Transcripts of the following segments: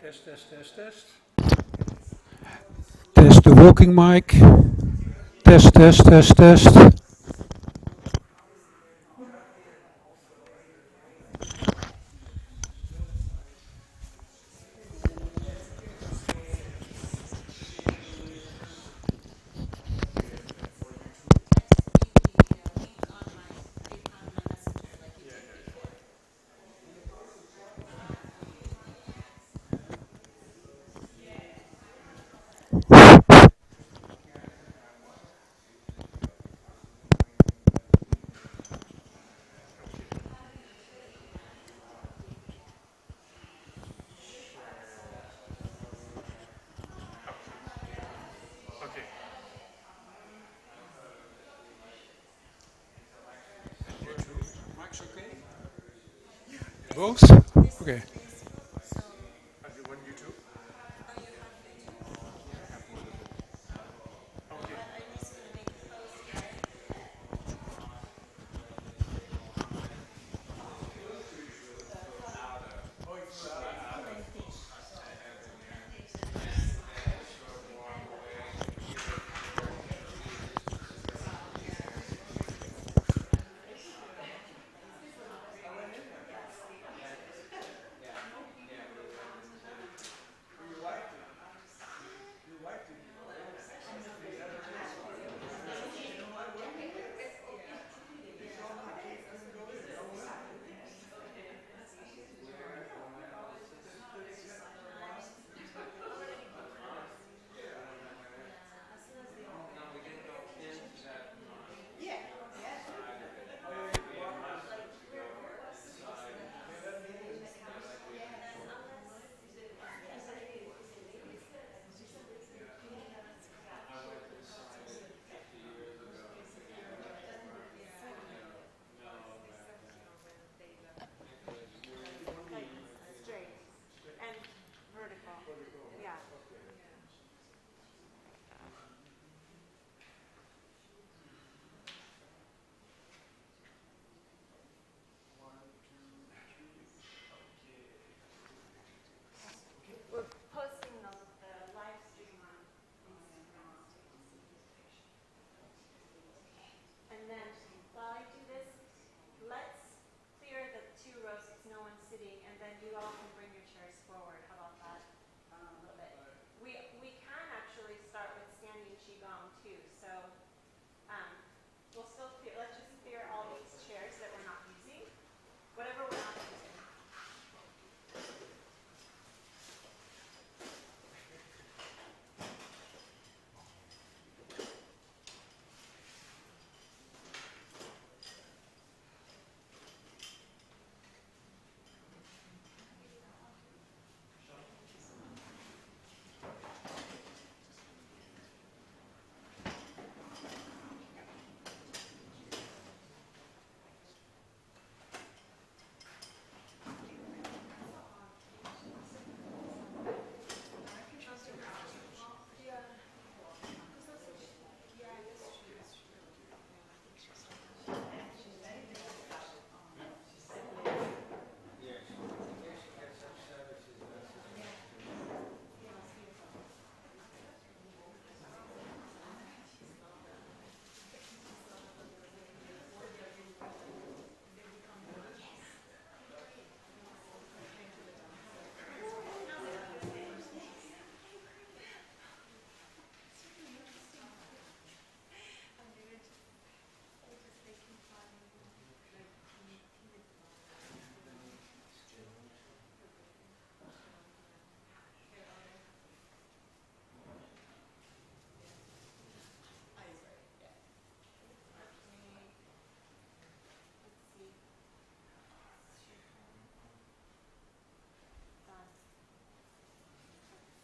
Test, test, test, test. Test the walking mic. Test, test, test, test. Okay. Mic's okay? Both? Okay. Have you one YouTube? Okay. Straight and vertical. Yeah. We're posting the live stream on Instagram. And then while I do this, let's clear the 2 rows because no one's sitting, and then you all can bring your chairs forward. How about that? A little bit. We can actually start with standing Qigong too. So we'll still clear, let's just clear all these chairs that we're not using. Whatever we're not using.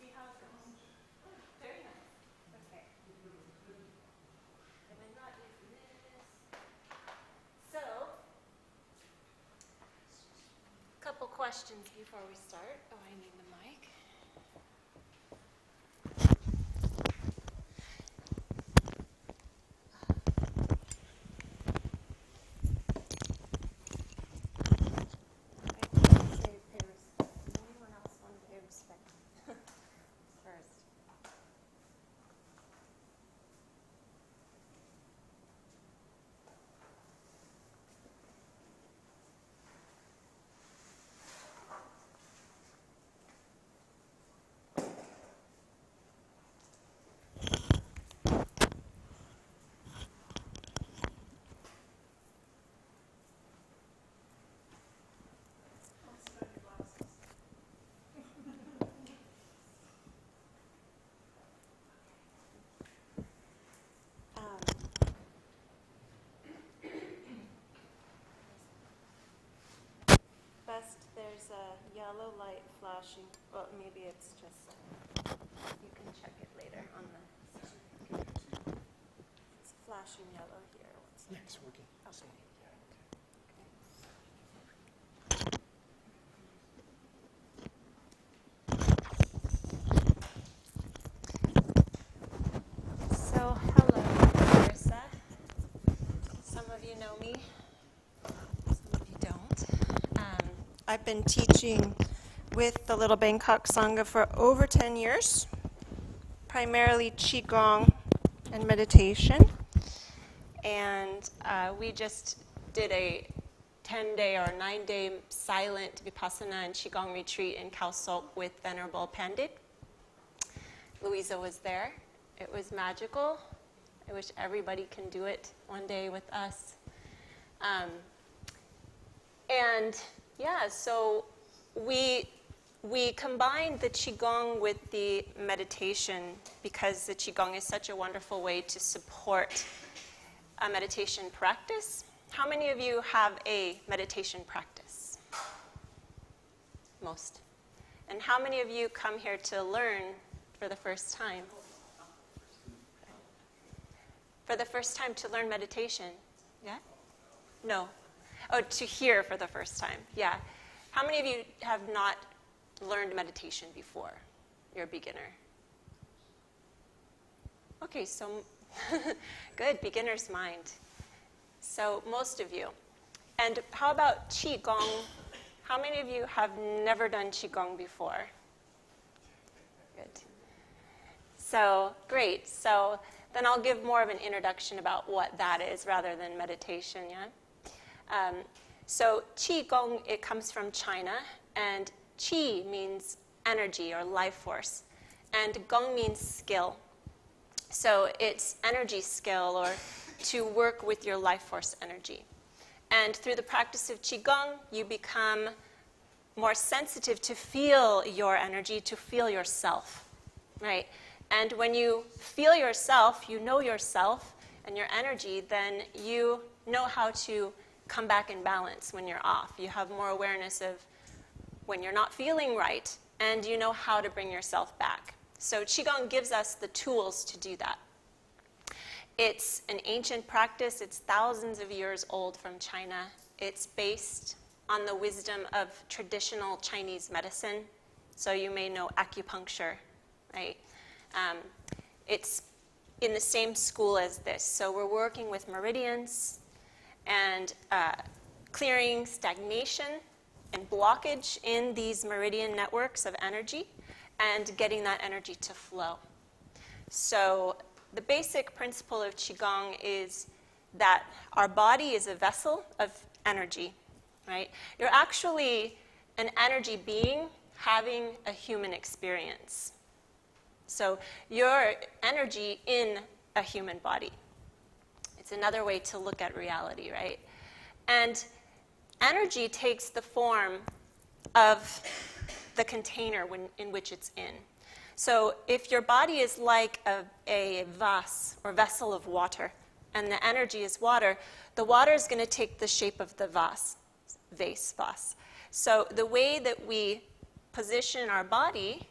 See how it goes. Very nice. Okay. And I'm not using this. So, couple questions before we start. Oh, I need the mic. Anyone else want to pay respect? yellow light flashing. Well, maybe it's just, you can check it later on the, it's flashing yellow here. What's that? Yes, working. Okay. So, hello, Marisa. Some of you know me, some of you don't. I've been teaching with the Little Bangkok Sangha for over 10 years, primarily Qigong and meditation. And we just did a 10-day or 9-day silent Vipassana and Qigong retreat in Khao Sok with Venerable Pandit. Louisa was there. It was magical. I wish everybody can do it one day with us. And yeah, so we combined the Qigong with the meditation because the Qigong is such a wonderful way to support a meditation practice. How many of you have a meditation practice? Most. And how many of you come here to learn for the first time? For the first time to learn meditation? Yeah? No. Oh, to hear for the first time. Yeah. How many of you have not learned meditation before? You're a beginner. Okay, so good, beginner's mind. So most of you. And how about Qigong? How many of you have never done Qigong before? Good. So, great. So then I'll give more of an introduction about what that is rather than meditation, yeah? So Qigong, it comes from China, and Qi means energy or life force, and Gong means skill. So it's energy skill or to work with your life force energy. And through the practice of Qigong, you become more sensitive to feel your energy, to feel yourself, right? And when you feel yourself, you know yourself and your energy, then you know how to come back in balance when you're off. You have more awareness of when you're not feeling right, and you know how to bring yourself back. So Qigong gives us the tools to do that. It's an ancient practice. It's thousands of years old from China. It's based on the wisdom of traditional Chinese medicine. So you may know acupuncture, right? It's in the same school as this. So we're working with meridians and clearing stagnation and blockage in these meridian networks of energy and getting that energy to flow. So the basic principle of Qigong is that our body is a vessel of energy, right? You're actually an energy being having a human experience. So you're energy in a human body. It's another way to look at reality, right? And energy takes the form of the container in which it's in. So if your body is like a vase or vessel of water, and the energy is water, the water is going to take the shape of the vase. So the way that we position our body,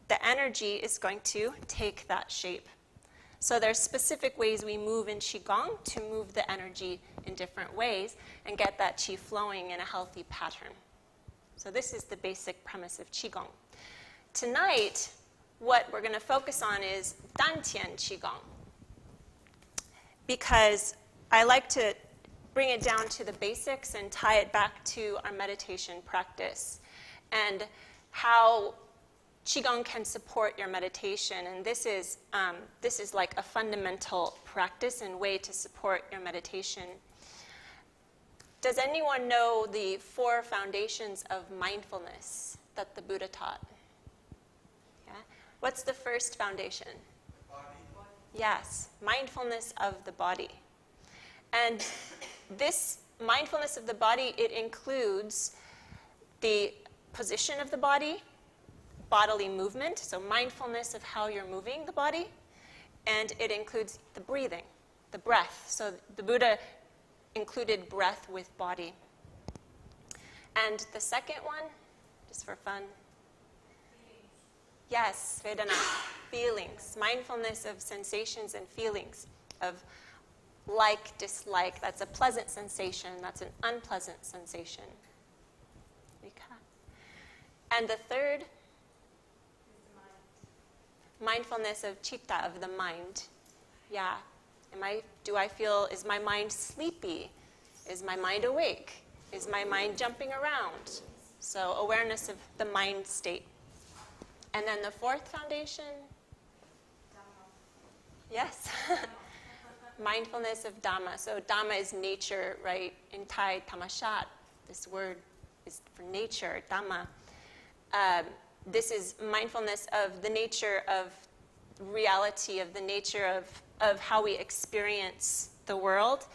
the energy is going to take that shape. So there's specific ways we move in Qigong to move the energy in different ways and get that Qi flowing in a healthy pattern. So this is the basic premise of Qigong. Tonight, what we're going to focus on is Dantian Qigong, because I like to bring it down to the basics and tie it back to our meditation practice and how Qigong can support your meditation. And this is like a fundamental practice and way to support your meditation. Does anyone know the 4 foundations of mindfulness that the Buddha taught? Yeah? What's the first foundation? Body. Yes, mindfulness of the body. And this mindfulness of the body, it includes the position of the body, bodily movement, so mindfulness of how you're moving the body, and it includes the breathing, the breath. So the Buddha included breath with body. And the second one, just for fun? Yes, Vedana, feelings. Mindfulness of sensations and feelings, of like, dislike. That's a pleasant sensation. That's an unpleasant sensation. And the third, mindfulness of chitta, of the mind. Yeah. Is my mind sleepy? Is my mind awake? Is my mind jumping around? So awareness of the mind state. And then the fourth foundation? Yes. Mindfulness of Dhamma. So Dhamma is nature, right? In Thai, tamashat. This word is for nature, Dhamma. This is mindfulness of the nature of reality, of the nature of how we experience the world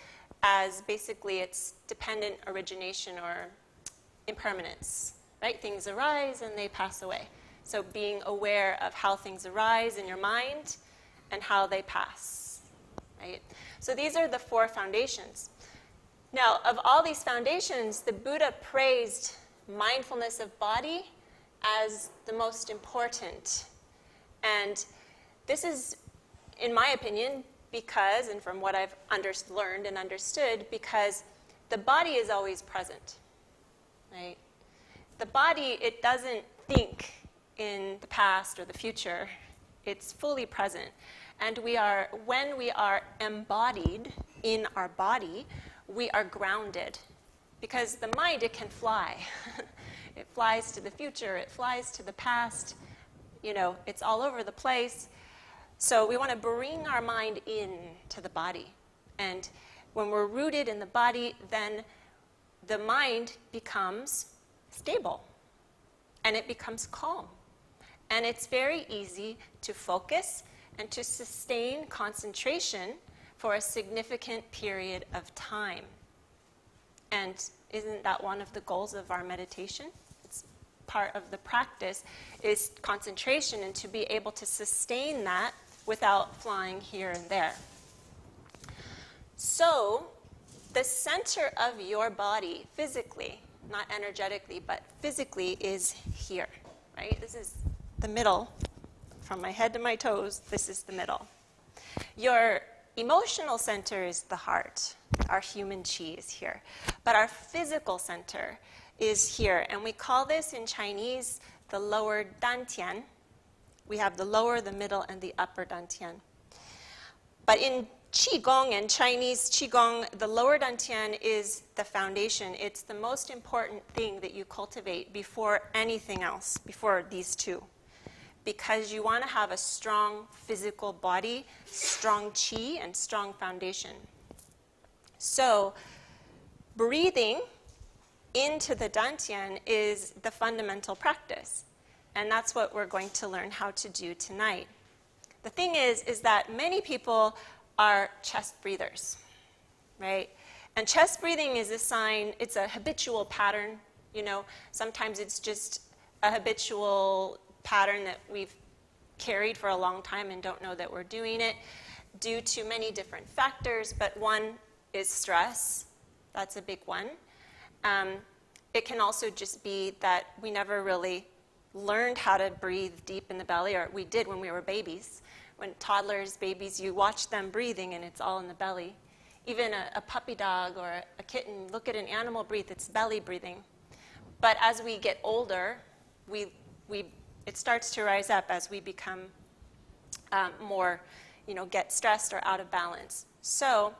as basically its dependent origination or impermanence, right? Things arise and they pass away. So being aware of how things arise in your mind and how they pass, right? So these are the four foundations. Now, of all these foundations, the Buddha praised mindfulness of body as the most important. And this is, in my opinion, because, and from what I've learned and understood, because the body is always present, right? The body, it doesn't think in the past or the future. It's fully present. And when we are embodied in our body, we are grounded. Because the mind, it can fly. It flies to the future, it flies to the past, it's all over the place. So we want to bring our mind in to the body. And when we're rooted in the body, then the mind becomes stable. And it becomes calm. And it's very easy to focus and to sustain concentration for a significant period of time. And isn't that one of the goals of our meditation? It's part of the practice is concentration and to be able to sustain that without flying here and there. So the center of your body physically, not energetically, but physically is here, right? This is the middle. From my head to my toes, this is the middle. Your emotional center is the heart. Our human chi is here. But our physical center is here. And we call this in Chinese the lower Dantian. We have the lower, the middle, and the upper Dantian. But in Qigong and Chinese Qigong, the lower Dantian is the foundation. It's the most important thing that you cultivate before anything else, before these two. Because you want to have a strong physical body, strong qi, and strong foundation. So breathing into the Dantian is the fundamental practice. And that's what we're going to learn how to do tonight. The thing is that many people are chest breathers, right? And chest breathing is a sign, it's a habitual pattern. Sometimes it's just a habitual pattern that we've carried for a long time and don't know that we're doing it due to many different factors, but one is stress. That's a big one. It can also just be that we never really learned how to breathe deep in the belly, or we did when we were babies. When toddlers, babies, you watch them breathing and it's all in the belly. Even a puppy dog or a kitten, look at an animal breathe, it's belly breathing. But as we get older, it starts to rise up as we become more, get stressed or out of balance. So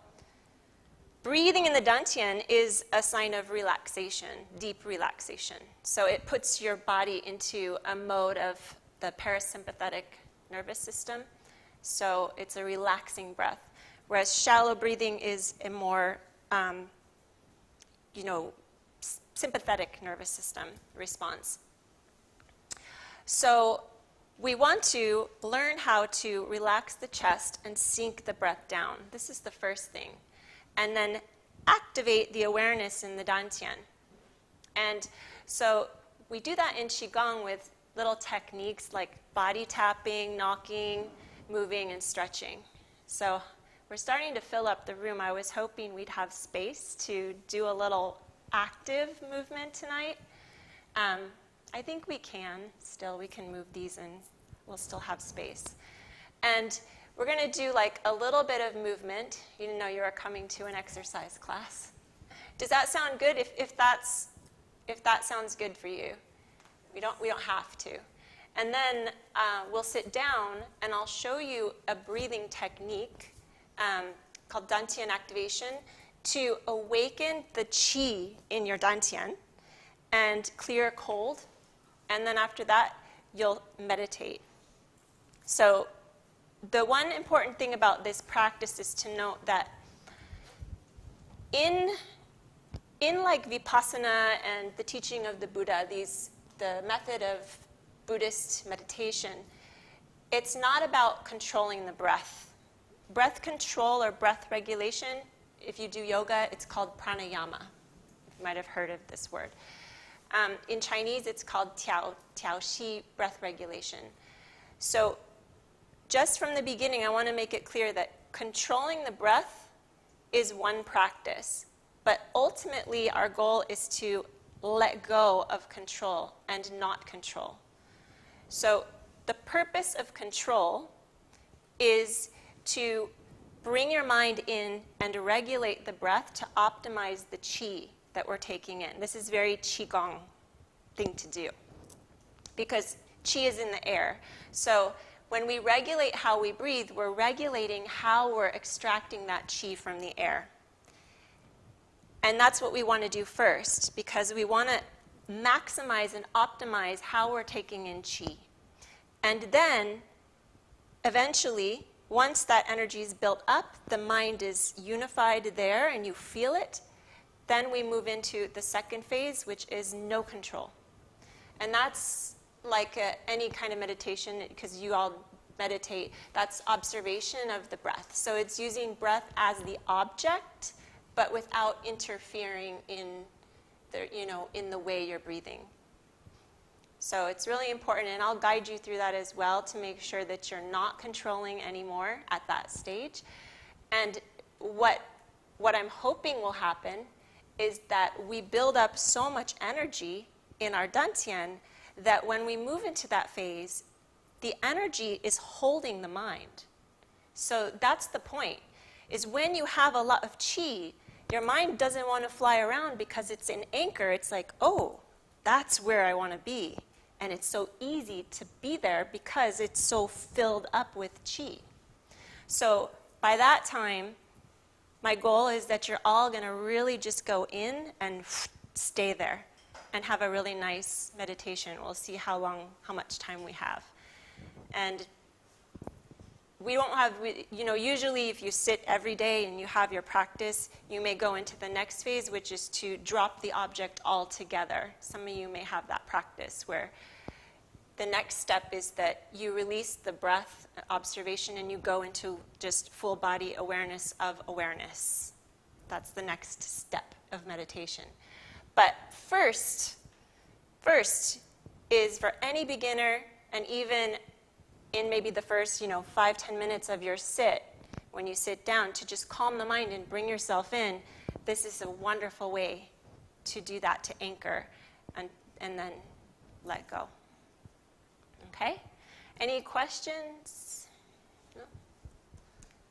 breathing in the Dantian is a sign of relaxation, deep relaxation. So it puts your body into a mode of the parasympathetic nervous system. So it's a relaxing breath. Whereas shallow breathing is a more, sympathetic nervous system response. So we want to learn how to relax the chest and sink the breath down. This is the first thing. And then activate the awareness in the Dantian. And so we do that in Qigong with little techniques like body tapping, knocking, moving, and stretching. So we're starting to fill up the room. I was hoping we'd have space to do a little active movement tonight. I think we can still. We can move these and we'll still have space. And we're going to do like a little bit of movement. You didn't know you were coming to an exercise class. Does that sound good? If that sounds good for you, we don't have to. And then we'll sit down and I'll show you a breathing technique called Dantian activation to awaken the qi in your Dantian and clear cold. And then after that, you'll meditate. So the one important thing about this practice is to note that in like Vipassana and the teaching of the Buddha, the method of Buddhist meditation, it's not about controlling the breath. Breath control or breath regulation, if you do yoga, it's called pranayama. You might have heard of this word. In Chinese, it's called tiao shi, breath regulation. So just from the beginning, I want to make it clear that controlling the breath is one practice. But ultimately, our goal is to let go of control and not control. So the purpose of control is to bring your mind in and regulate the breath to optimize the qi that we're taking in. This is very Qigong thing to do because qi is in the air. So when we regulate how we breathe, we're regulating how we're extracting that qi from the air. And that's what we want to do first because we want to maximize and optimize how we're taking in qi. And then, eventually, once that energy is built up, the mind is unified there and you feel it, then we move into the second phase, which is no control. And that's like any kind of meditation, because you all meditate, that's observation of the breath. So it's using breath as the object, but without interfering in the way you're breathing. So it's really important, and I'll guide you through that as well to make sure that you're not controlling anymore at that stage. And what I'm hoping will happen is that we build up so much energy in our Dantian that when we move into that phase, the energy is holding the mind. So that's the point, is when you have a lot of qi, your mind doesn't want to fly around because it's an anchor. It's like, oh, that's where I want to be. And it's so easy to be there because it's so filled up with qi. So by that time, my goal is that you're all going to really just go in and stay there and have a really nice meditation. We'll see how much time we have. And we won't have, usually if you sit every day and you have your practice, you may go into the next phase, which is to drop the object altogether. Some of you may have that practice where the next step is that you release the breath observation and you go into just full body awareness of awareness. That's the next step of meditation. But first is for any beginner, and even in maybe the first 5-10 minutes of your sit, when you sit down, to just calm the mind and bring yourself in. This is a wonderful way to do that, to anchor and then let go. Okay? Any questions? No?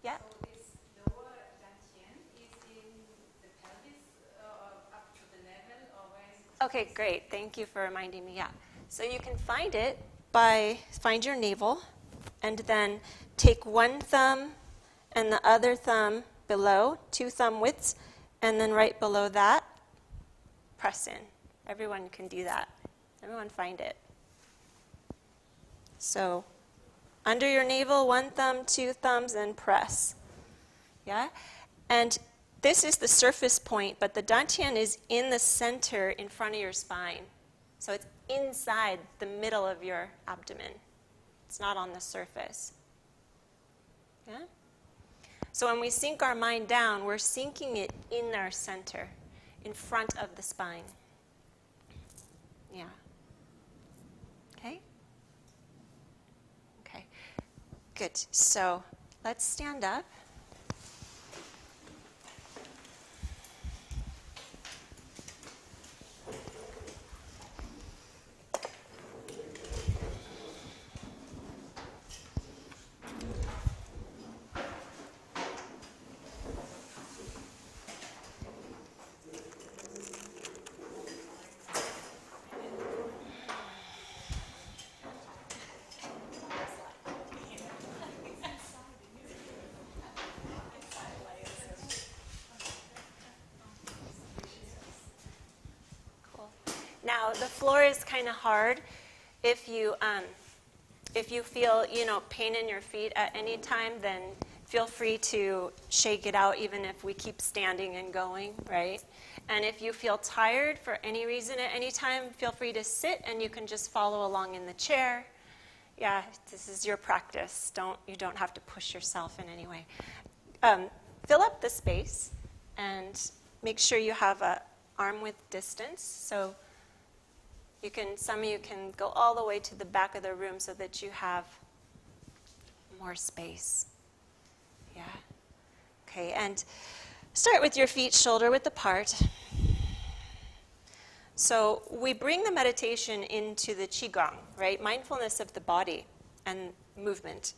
Yeah? So this lower dantian is in the pelvis up to the navel, or where is it? Okay, great. Thank you for reminding me. Yeah. So you can find it by find your navel and then take one thumb and the other thumb below, 2 thumb widths, and then right below that, press in. Everyone can do that. Everyone find it. So under your navel, 1 thumb, 2 thumbs, and press. Yeah? And this is the surface point, but the dantian is in the center in front of your spine. So it's inside the middle of your abdomen. It's not on the surface. Yeah? So when we sink our mind down, we're sinking it in our center, in front of the spine. Yeah. Okay? Okay. Good. So let's stand up. Now, the floor is kind of hard. If you feel, pain in your feet at any time, then feel free to shake it out, even if we keep standing and going, right? And if you feel tired for any reason at any time, feel free to sit, and you can just follow along in the chair. Yeah, this is your practice. You don't have to push yourself in any way. Fill up the space, and make sure you have an arm width distance. So some of you can go all the way to the back of the room so that you have more space. Yeah. Okay, and start with your feet shoulder width apart. So we bring the meditation into the Qigong, right? Mindfulness of the body and movement.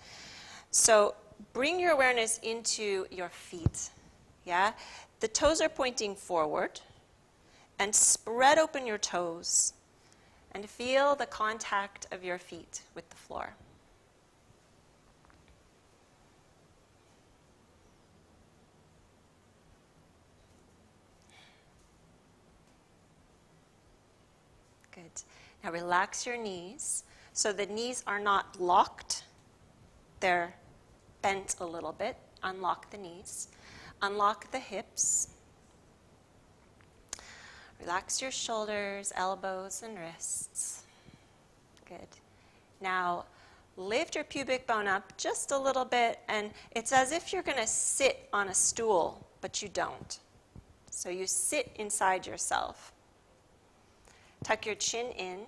So bring your awareness into your feet. Yeah? The toes are pointing forward, and spread open your toes and feel the contact of your feet with the floor. Good. Now relax your knees. So the knees are not locked. They're bent a little bit. Unlock the knees. Unlock the hips. Relax your shoulders, elbows, and wrists. Good. Now lift your pubic bone up just a little bit, and it's as if you're going to sit on a stool, but you don't. So you sit inside yourself. Tuck your chin in,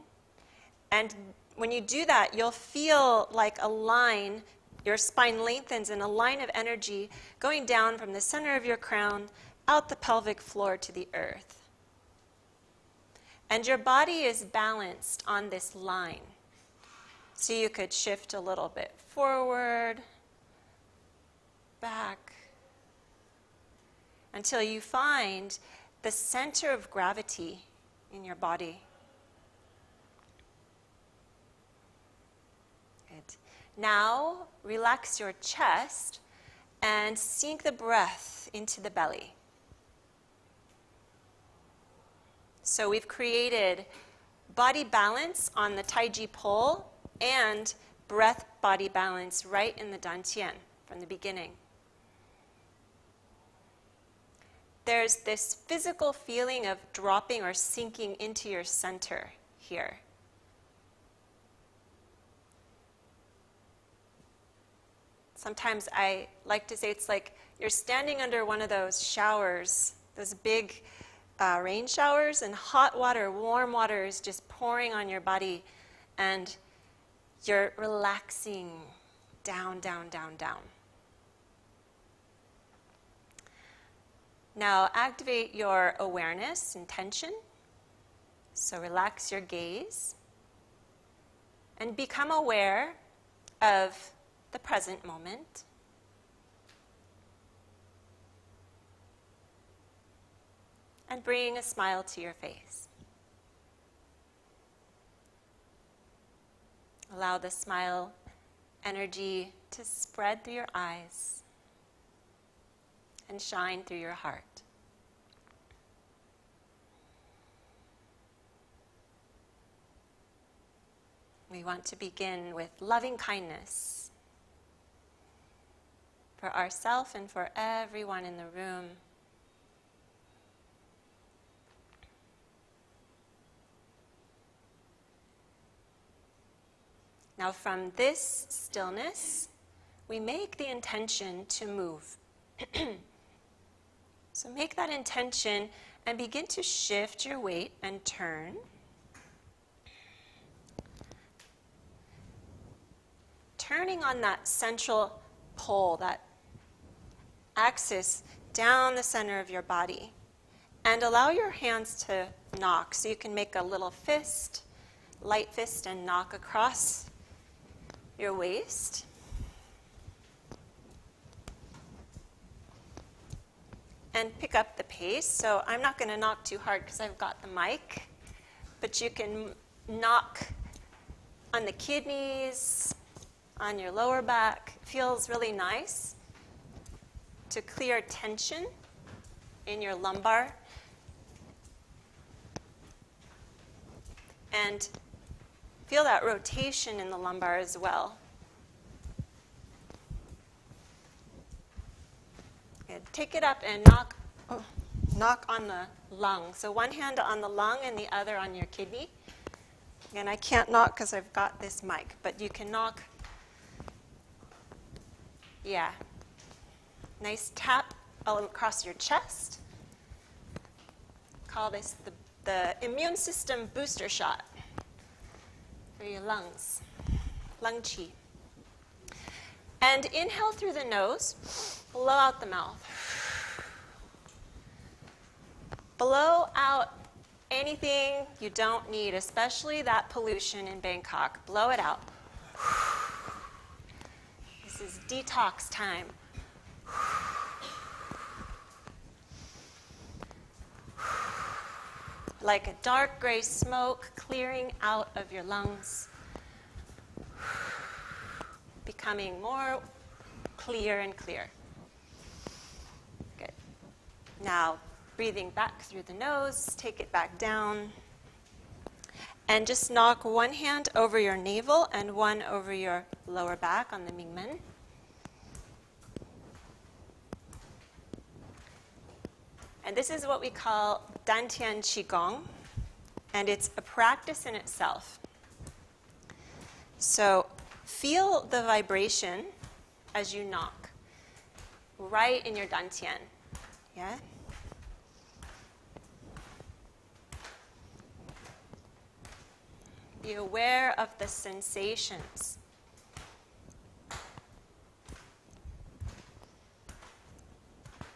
and when you do that, you'll feel like a line, your spine lengthens, and a line of energy going down from the center of your crown out the pelvic floor to the earth. And your body is balanced on this line. So you could shift a little bit forward, back, until you find the center of gravity in your body. Good. Now, relax your chest and sink the breath into the belly. So we've created body balance on the Taiji pole and breath-body balance right in the Dantian from the beginning. There's this physical feeling of dropping or sinking into your center here. Sometimes I like to say it's like you're standing under one of those showers, those big rain showers, and hot water, warm water is just pouring on your body, and you're relaxing down, down, down, down. Now activate your awareness, intention. So relax your gaze and become aware of the present moment. And bring a smile to your face. Allow the smile energy to spread through your eyes and shine through your heart. We want to begin with loving kindness for ourselves and for everyone in the room. Now from this stillness, we make the intention to move. So make that intention and begin to shift your weight and turn. Turning on that central pole, that axis down the center of your body. And allow your hands to knock. So you can make a little fist, light fist, and knock across your waist. And pick up the pace. So I'm not going to knock too hard because I've got the mic, but you can knock on the kidneys, on your lower back. It feels really nice to clear tension in your lumbar. And feel that rotation in the lumbar as well. Good. Take it up and knock on the lung. So one hand on the lung and the other on your kidney. And I can't knock because I've got this mic, but you can knock. Yeah. Nice tap all across your chest. Call this the immune system booster shot for your lungs, lung qi. And inhale through the nose, blow out the mouth. Blow out anything you don't need, especially that pollution in Bangkok. Blow it out. This is detox time. Like a dark gray smoke clearing out of your lungs, becoming more clear and clear. Good. Now, breathing back through the nose, take it back down. And just knock one hand over your navel and one over your lower back on the Mingmen. And this is what we call Dantian Qigong, and it's a practice in itself. So feel the vibration as you knock, right in your Dantian. Yeah? Be aware of the sensations.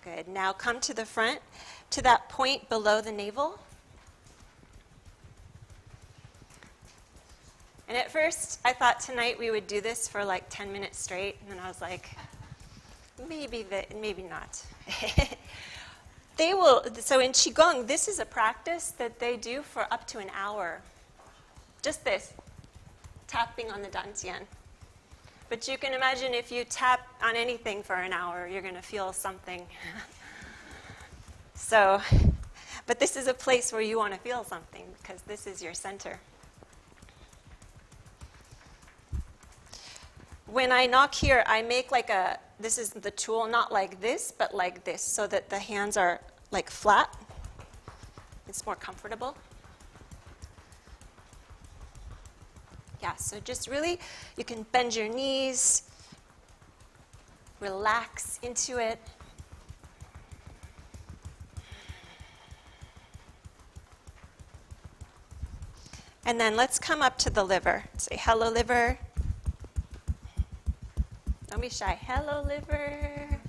Good. Now come to the front, to that point below the navel. And at first, I thought tonight we would do this for like 10 minutes straight, and then I was like, maybe not. So in Qigong, this is a practice that they do for up to an hour. Just this, tapping on the Dantian. But you can imagine if you tap on anything for an hour, you're going to feel something. So, but this is a place where you want to feel something because this is your center. When I knock here, I make this is the tool, not like this, but like this, so that the hands are like flat. It's more comfortable. Yeah, so just really, you can bend your knees, relax into it. And then let's come up to the liver. Say, hello, liver. Don't be shy. Hello, liver.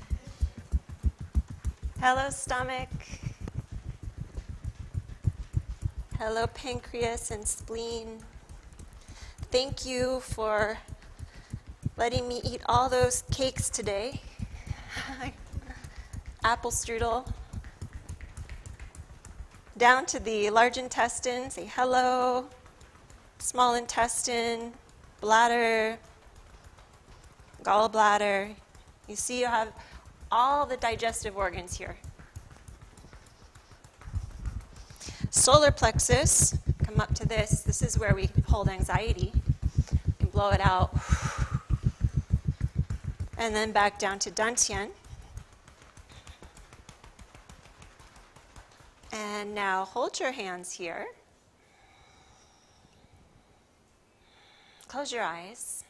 Hello, stomach. Hello, pancreas and spleen. Thank you for letting me eat all those cakes today. Apple strudel. Down to the large intestine, say hello. Small intestine, bladder, gallbladder. You see you have all the digestive organs here. Solar plexus, come up to this. This is where we hold anxiety. You can blow it out. And then back down to Dantian. And now hold your hands here. Close your eyes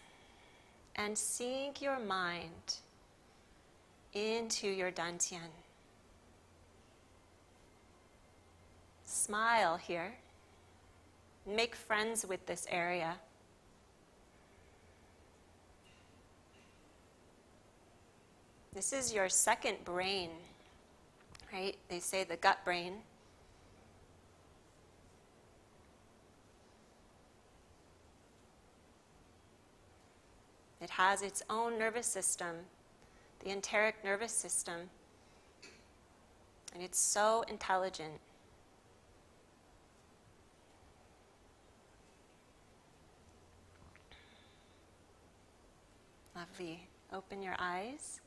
and sink your mind into your Dantian. Smile here. Make friends with this area. This is your second brain, right? They say the gut brain. It has its own nervous system, the enteric nervous system, and it's so intelligent. Lovely. Open your eyes.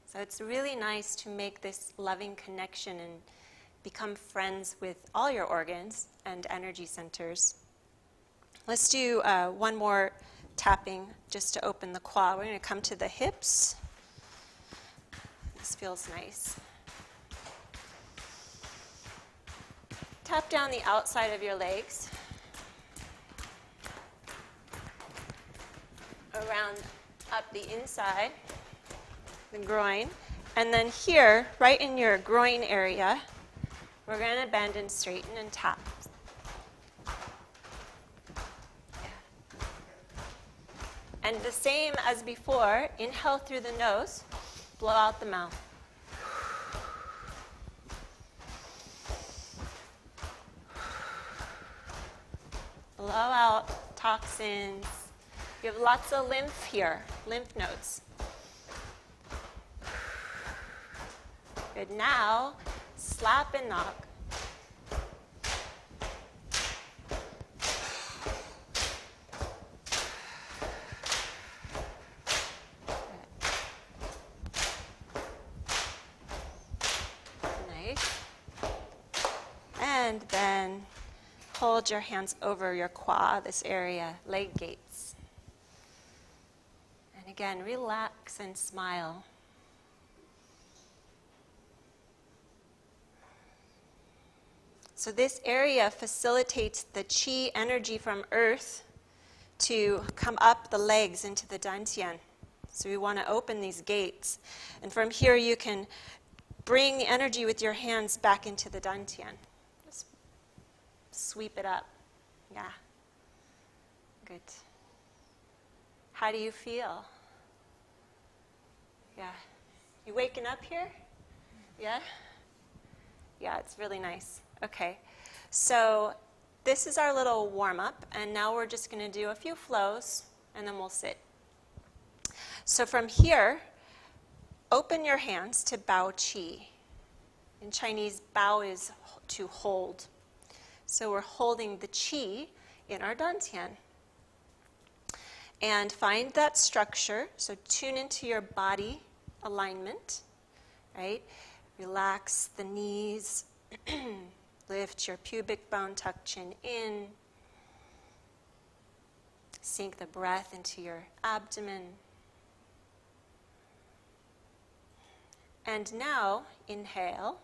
So it's really nice to make this loving connection and become friends with all your organs and energy centers. Let's do one more tapping just to open the quad. We're going to come to the hips. This feels nice. Tap down the outside of your legs. Around up the inside, the groin. And then here, right in your groin area, we're going to bend and straighten and tap. And the same as before, inhale through the nose, blow out the mouth. Blow out toxins. You have lots of lymph here, lymph nodes. Good. Now, slap and knock. Nice. And then hold your hands over your quad, this area, leg gates. And again, relax and smile. So this area facilitates the qi energy from earth to come up the legs into the dantian. So we want to open these gates. And from here you can bring the energy with your hands back into the dantian. Just sweep it up. Yeah. Good. How do you feel? Yeah. You waking up here? Yeah? Yeah, it's really nice. Okay. So this is our little warm-up, and now we're just going to do a few flows, and then we'll sit. So from here, open your hands to bao qi. In Chinese, bao is to hold. So we're holding the qi in our dantian. And find that structure. So tune into your body alignment, right? Relax the knees. Lift your pubic bone, tuck chin in. Sink the breath into your abdomen. And now, inhale.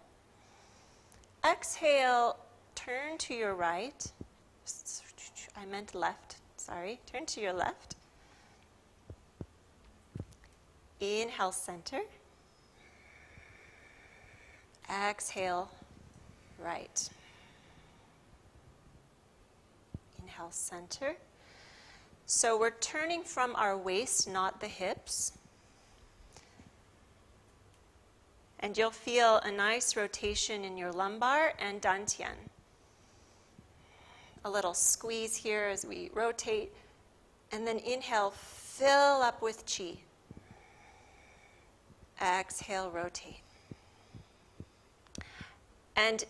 Exhale, turn to your right. I meant left, sorry. Turn to your left. Inhale, center. Exhale, right. Inhale, center. So we're turning from our waist, not the hips. And you'll feel a nice rotation in your lumbar and dantian. A little squeeze here as we rotate. And then inhale, fill up with qi. Exhale, rotate. And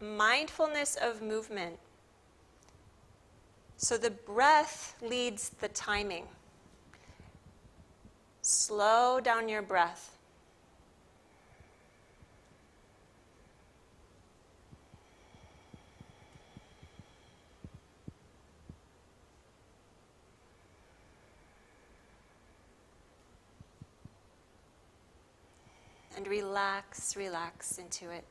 mindfulness of movement. So the breath leads the timing. Slow down your breath. And relax, relax into it.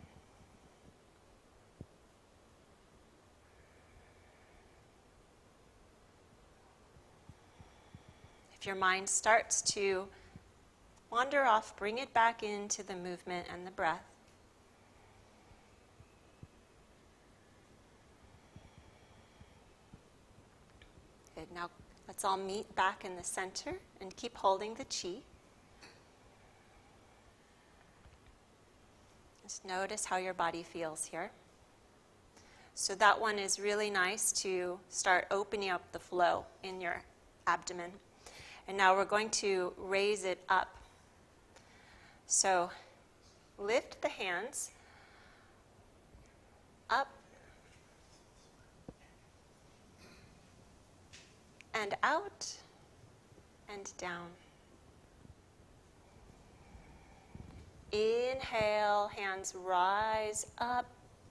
If your mind starts to wander off, bring it back into the movement and the breath. Good. Now let's all meet back in the center and keep holding the qi. Just notice how your body feels here. So that one is really nice to start opening up the flow in your abdomen. And now we're going to raise it up. So lift the hands up and out and down. Inhale, hands rise up,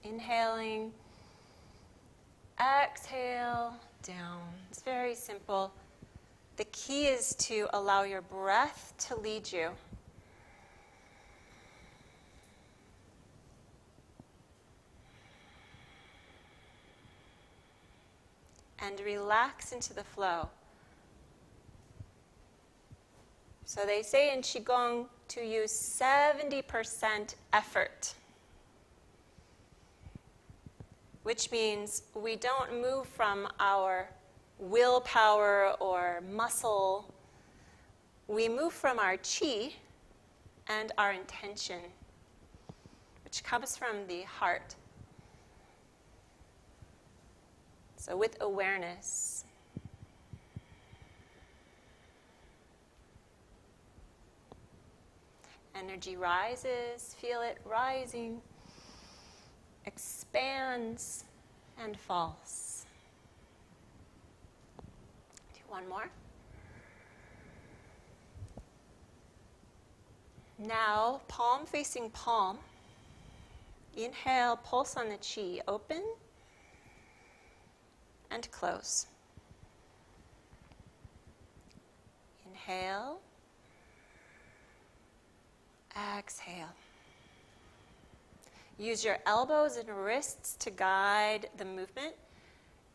inhaling. Exhale, down. It's very simple. The key is to allow your breath to lead you. And relax into the flow. So they say in Qigong to use 70% effort, which means we don't move from our willpower or muscle. We move from our qi and our intention, which comes from the heart. So with awareness, energy rises, feel it rising, expands, and falls. Do one more. Now, palm facing palm. Inhale, pulse on the chi, open and close. Inhale. Exhale. Use your elbows and wrists to guide the movement,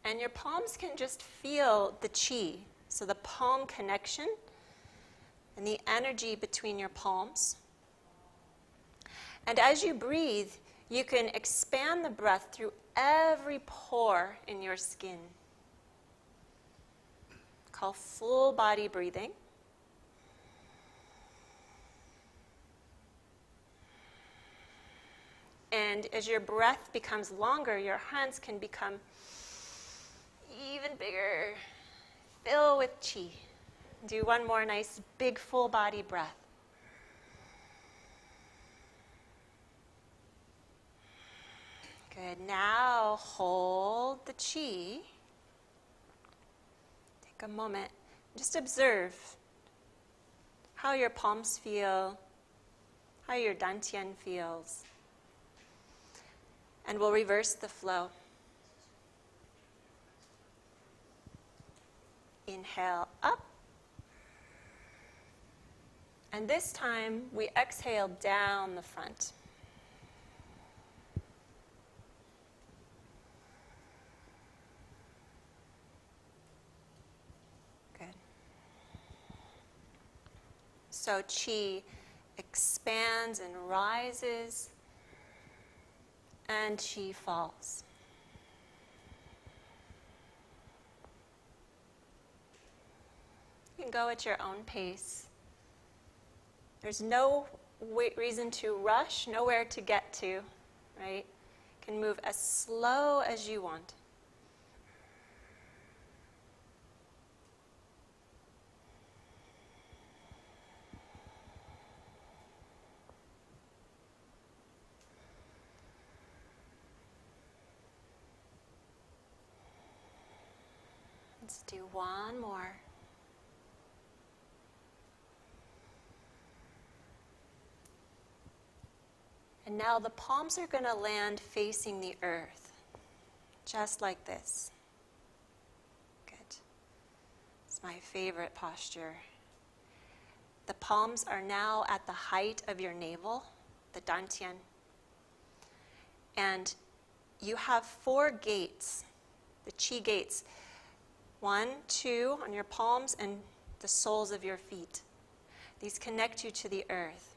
and your palms can just feel the chi, so the palm connection and the energy between your palms. And as you breathe, you can expand the breath through every pore in your skin. Call full body breathing. And as your breath becomes longer, your hands can become even bigger. Fill with qi. Do one more nice big full body breath. Good. Now hold the qi. Take a moment. Just observe how your palms feel, how your dantian feels. And we'll reverse the flow. Inhale up. And this time we exhale down the front. Good. So qi expands and rises, and qi falls. You can go at your own pace. There's no reason to rush, nowhere to get to, right? You can move as slow as you want. Let's do one more. And now the palms are going to land facing the earth, just like this. Good. It's my favorite posture. The palms are now at the height of your navel, the dantian. And you have 4 gates, the qi gates. 1, 2 on your palms and the soles of your feet. These connect you to the earth.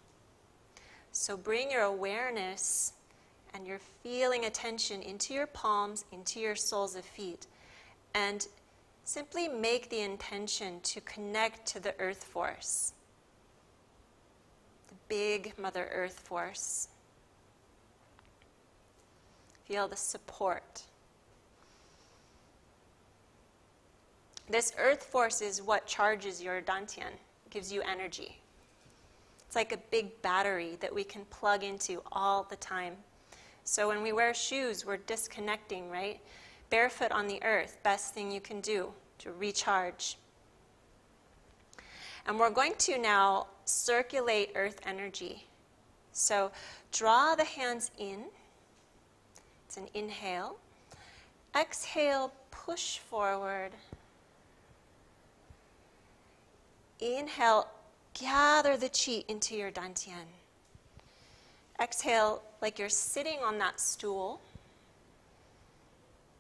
So bring your awareness and your feeling attention into your palms, into your soles of feet, and simply make the intention to connect to the earth force, the big Mother Earth force. Feel the support. This earth force is what charges your dantian, gives you energy. It's like a big battery that we can plug into all the time. So when we wear shoes, we're disconnecting, right? Barefoot on the earth, best thing you can do to recharge. And we're going to now circulate earth energy. So draw the hands in. It's an inhale. Exhale, push forward. Inhale, gather the chi into your dantian. Exhale like you're sitting on that stool.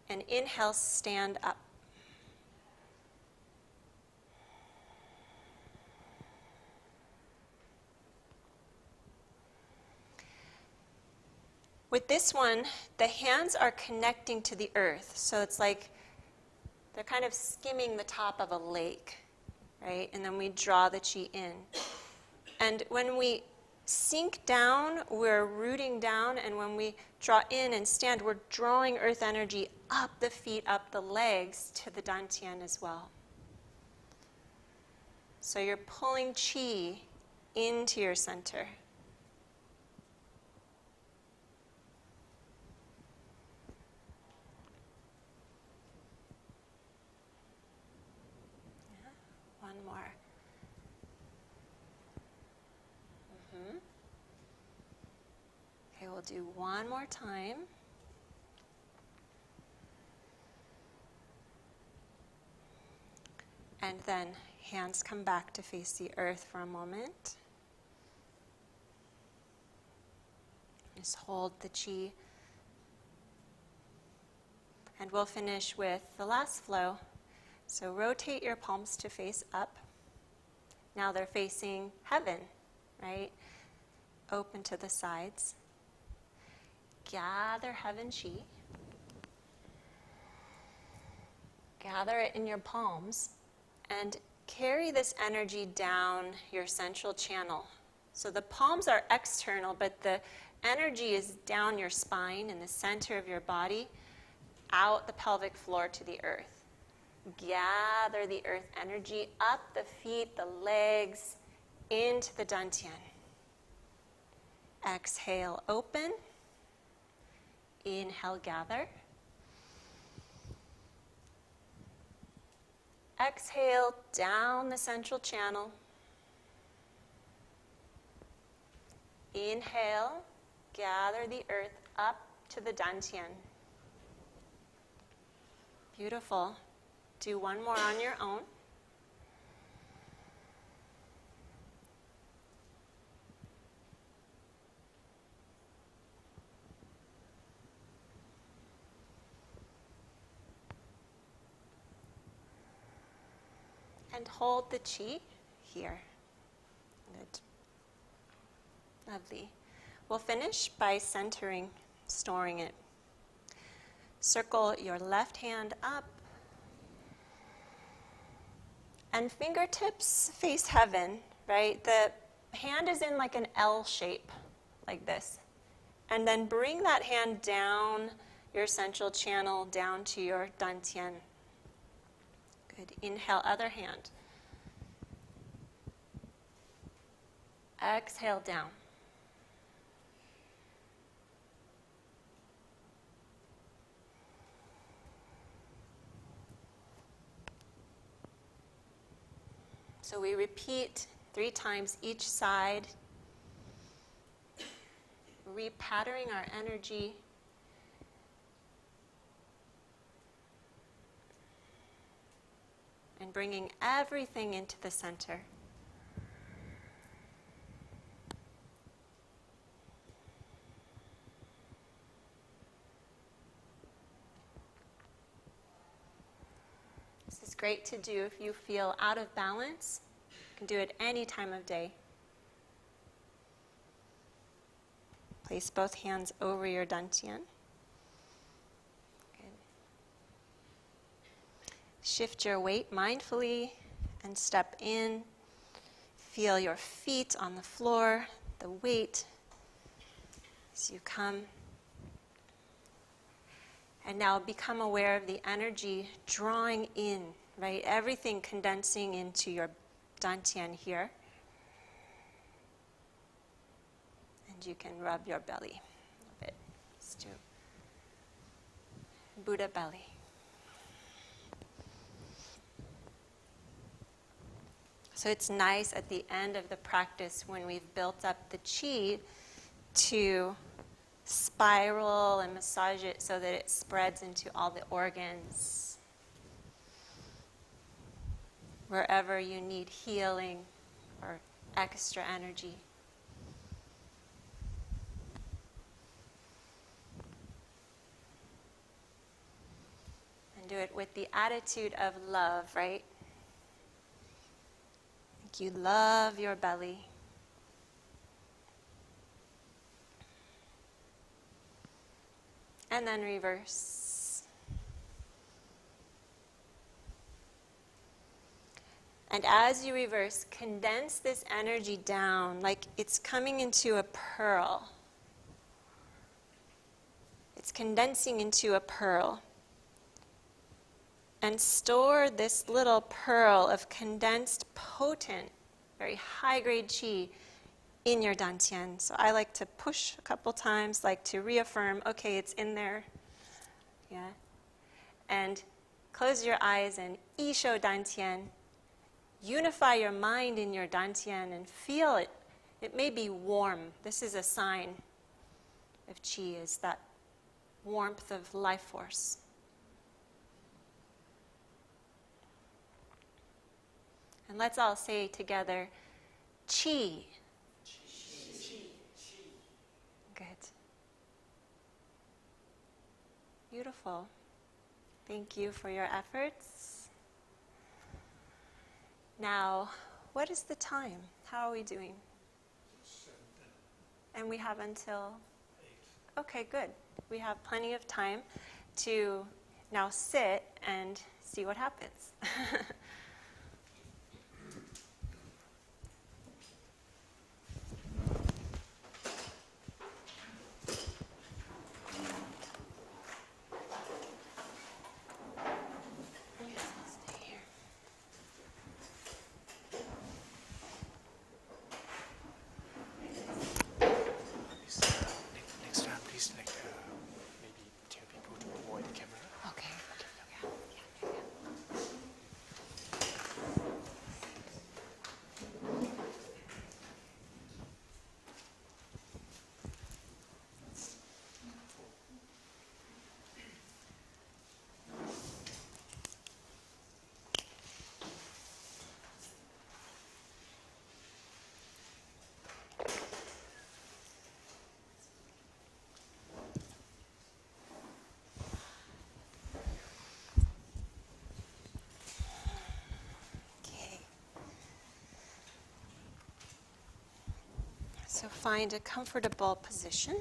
And inhale, stand up. With this one, the hands are connecting to the earth. So it's like they're kind of skimming the top of a lake, right? And then we draw the chi in. And when we sink down, we're rooting down. And when we draw in and stand, we're drawing earth energy up the feet, up the legs to the dantian as well. So you're pulling chi into your center. One more. Okay, we'll do one more time. And then hands come back to face the earth for a moment. Just hold the chi. And we'll finish with the last flow. So rotate your palms to face up. Now they're facing heaven, right? Open to the sides. Gather heaven chi. Gather it in your palms and carry this energy down your central channel. So the palms are external, but the energy is down your spine in the center of your body, out the pelvic floor to the earth. Gather the earth energy up the feet, the legs, into the dantian. Exhale, open. Inhale, gather. Exhale, down the central channel. Inhale, gather the earth up to the dantian. Beautiful. Do one more on your own. And hold the chi here. Good. Lovely. We'll finish by centering, storing it. Circle your left hand up. And fingertips face heaven, right? The hand is in like an L shape, like this. And then bring that hand down your central channel, down to your dantian. Good. Inhale, other hand. Exhale, down. So we repeat 3 times each side, repatterning our energy. And bringing everything into the center. This is great to do if you feel out of balance. You can do it any time of day. Place both hands over your dantian. Good. Shift your weight mindfully and step in. Feel your feet on the floor, the weight as you come. And now become aware of the energy drawing in, right? Everything condensing into your dantian here. And you can rub your belly a little bit. Let's do Buddha belly. So it's nice at the end of the practice when we've built up the chi to spiral and massage it so that it spreads into all the organs wherever you need healing or extra energy. And do it with the attitude of love, right? Like you love your belly. And then reverse. And as you reverse, condense this energy down like it's coming into a pearl. It's condensing into a pearl. And store this little pearl of condensed, potent, very high-grade qi in your dantian. So I like to push a couple times, like to reaffirm, okay, it's in there. Yeah. And close your eyes and isho dantian. Unify your mind in your dantian and feel it. It may be warm. This is a sign of qi, is that warmth of life force. And let's all say together, qi. Good. Beautiful. Thank you for your efforts. Now, what is the time? How are we doing? 7:10. And we have until? 8. Okay, good. We have plenty of time to now sit and see what happens. Next time, please, maybe tell people to avoid the camera. Okay. Okay. So find a comfortable position.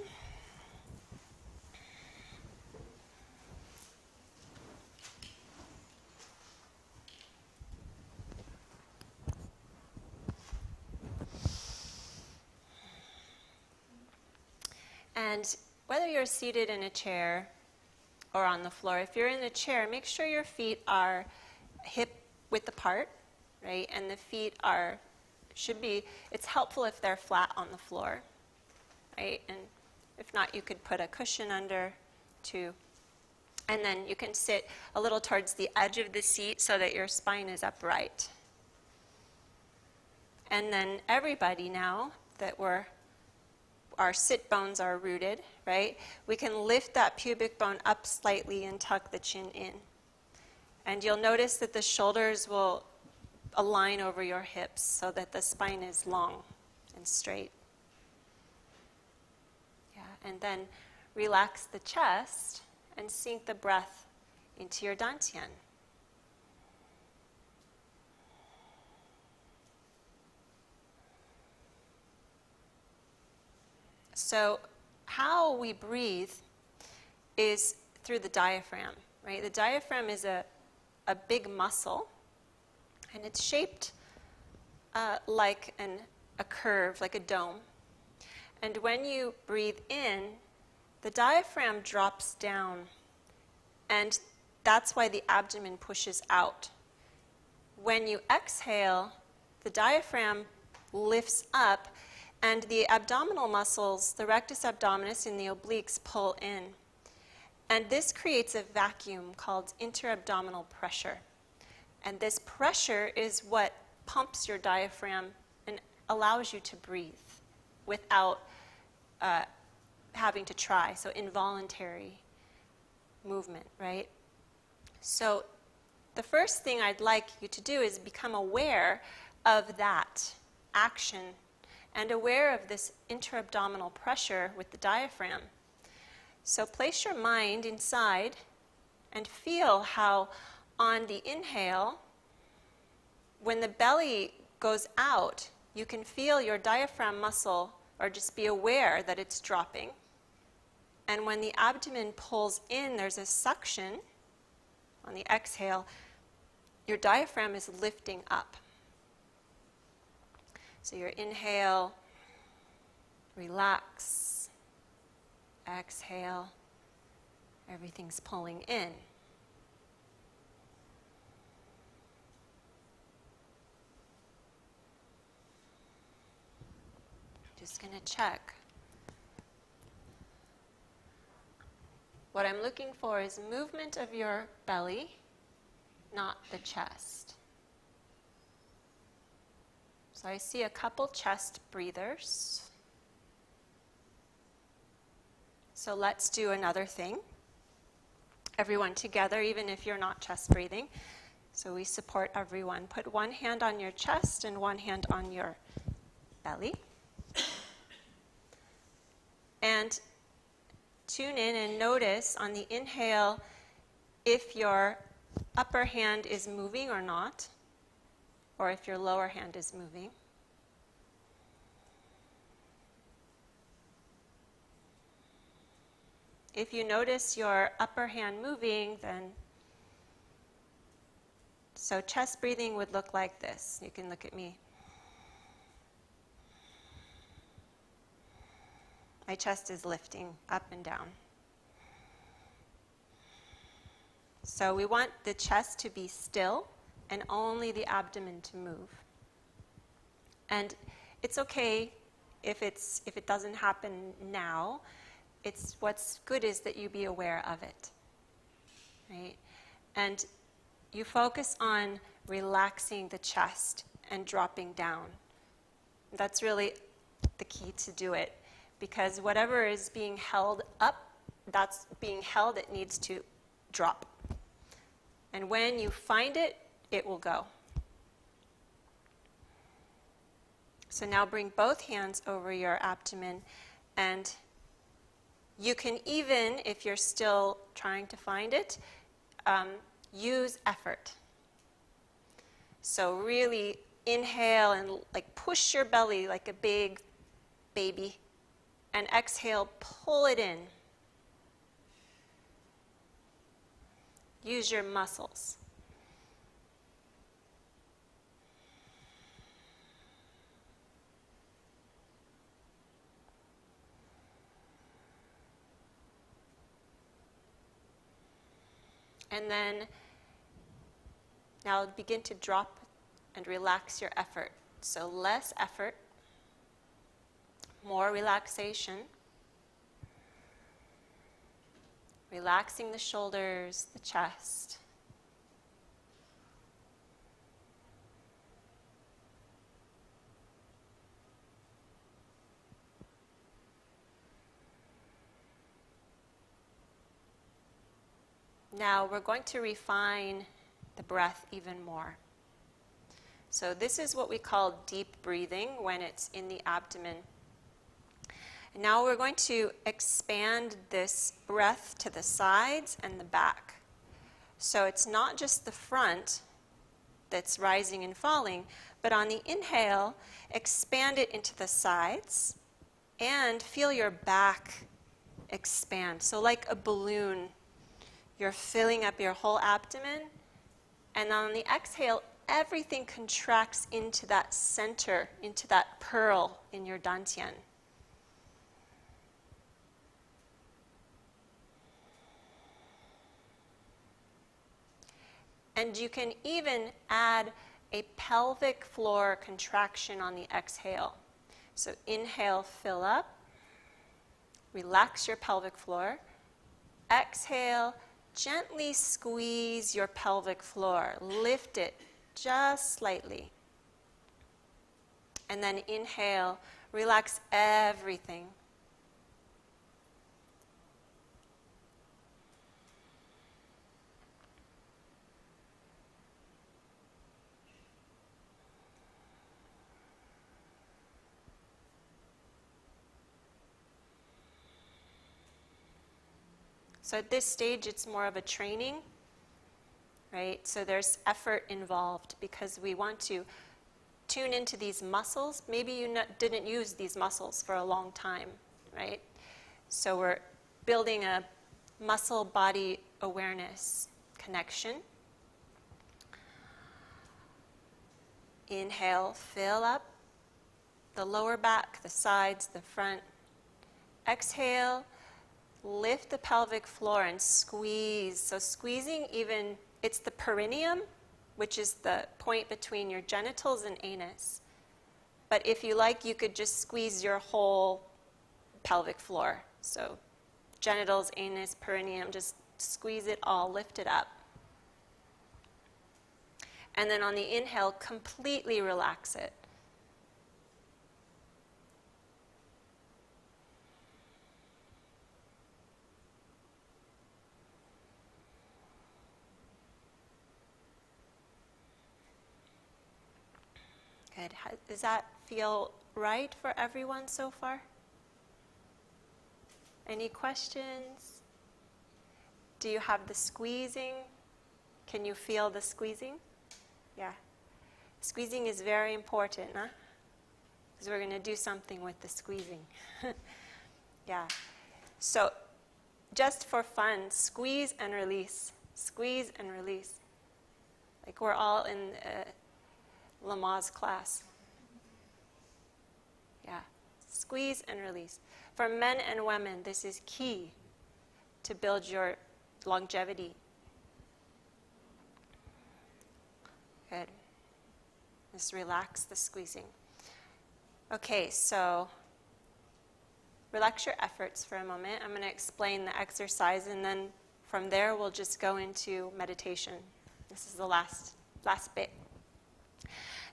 And whether you're seated in a chair or on the floor, if you're in a chair, make sure your feet are hip width apart, right? And the feet it's helpful if they're flat on the floor, right? And if not, you could put a cushion under too. And then you can sit a little towards the edge of the seat so that your spine is upright. And then everybody now that our sit bones are rooted, right? We can lift that pubic bone up slightly and tuck the chin in. And you'll notice that the shoulders will align over your hips so that the spine is long and straight. Yeah, and then relax the chest and sink the breath into your dantian. So how we breathe is through the diaphragm, right? The diaphragm is a big muscle, and it's shaped like a curve, like a dome. And when you breathe in, the diaphragm drops down, and that's why the abdomen pushes out. When you exhale, the diaphragm lifts up, and the abdominal muscles, the rectus abdominis and the obliques, pull in. And this creates a vacuum called interabdominal pressure. And this pressure is what pumps your diaphragm and allows you to breathe without having to try. So involuntary movement, right? So the first thing I'd like you to do is become aware of that action and aware of this intra-abdominal pressure with the diaphragm. So place your mind inside and feel how on the inhale, when the belly goes out, you can feel your diaphragm muscle, or just be aware that it's dropping. And when the abdomen pulls in, there's a suction. On the exhale, your diaphragm is lifting up. So your inhale, relax. Exhale, everything's pulling in. Just going to check. What I'm looking for is movement of your belly, not the chest. So I see a couple chest breathers. So let's do another thing. Everyone together, even if you're not chest breathing. So we support everyone. Put one hand on your chest and one hand on your belly. And tune in and notice on the inhale if your upper hand is moving or not, or if your lower hand is moving. If you notice your upper hand moving, then so chest breathing would look like this. You can look at me. My chest is lifting up and down. So we want the chest to be still and only the abdomen to move. And it's okay if it doesn't happen now. It's what's good is that you be aware of it. Right? And you focus on relaxing the chest and dropping down. That's really the key to do it. Because whatever is being held up, that's being held, it needs to drop. And when you find it, it will go. So now bring both hands over your abdomen, and you can even, if you're still trying to find it, use effort. So really inhale and like push your belly like a big baby. And exhale, pull it in. Use your muscles. And then now begin to drop and relax your effort. So less effort. More relaxation. Relaxing the shoulders, the chest. Now we're going to refine the breath even more. So this is what we call deep breathing when it's in the abdomen. And now we're going to expand this breath to the sides and the back. So it's not just the front that's rising and falling, but on the inhale, expand it into the sides and feel your back expand. So like a balloon, you're filling up your whole abdomen. And on the exhale, everything contracts into that center, into that pearl in your Dantian. And you can even add a pelvic floor contraction on the exhale. So inhale, fill up. Relax your pelvic floor. Exhale, gently squeeze your pelvic floor. Lift it just slightly. And then inhale, relax everything. So at this stage, it's more of a training, right? So there's effort involved because we want to tune into these muscles. Maybe you didn't use these muscles for a long time, right? So we're building a muscle-body awareness connection. Inhale, fill up the lower back, the sides, the front. Exhale, lift the pelvic floor and squeeze. So squeezing even, it's the perineum, which is the point between your genitals and anus. But if you like, you could just squeeze your whole pelvic floor. So genitals, anus, perineum, just squeeze it all, lift it up. And then on the inhale, completely relax it. Good. Does that feel right for everyone so far? Any questions? Do you have the squeezing? Can you feel the squeezing? Yeah. Squeezing is very important, huh? Because we're going to do something with the squeezing. Yeah. So just for fun, squeeze and release. Squeeze and release. Like we're all in Lama's class. Yeah. Squeeze and release. For men and women, this is key to build your longevity. Good. Just relax the squeezing. Okay, so relax your efforts for a moment. I'm going to explain the exercise, and then from there we'll just go into meditation. This is the last bit.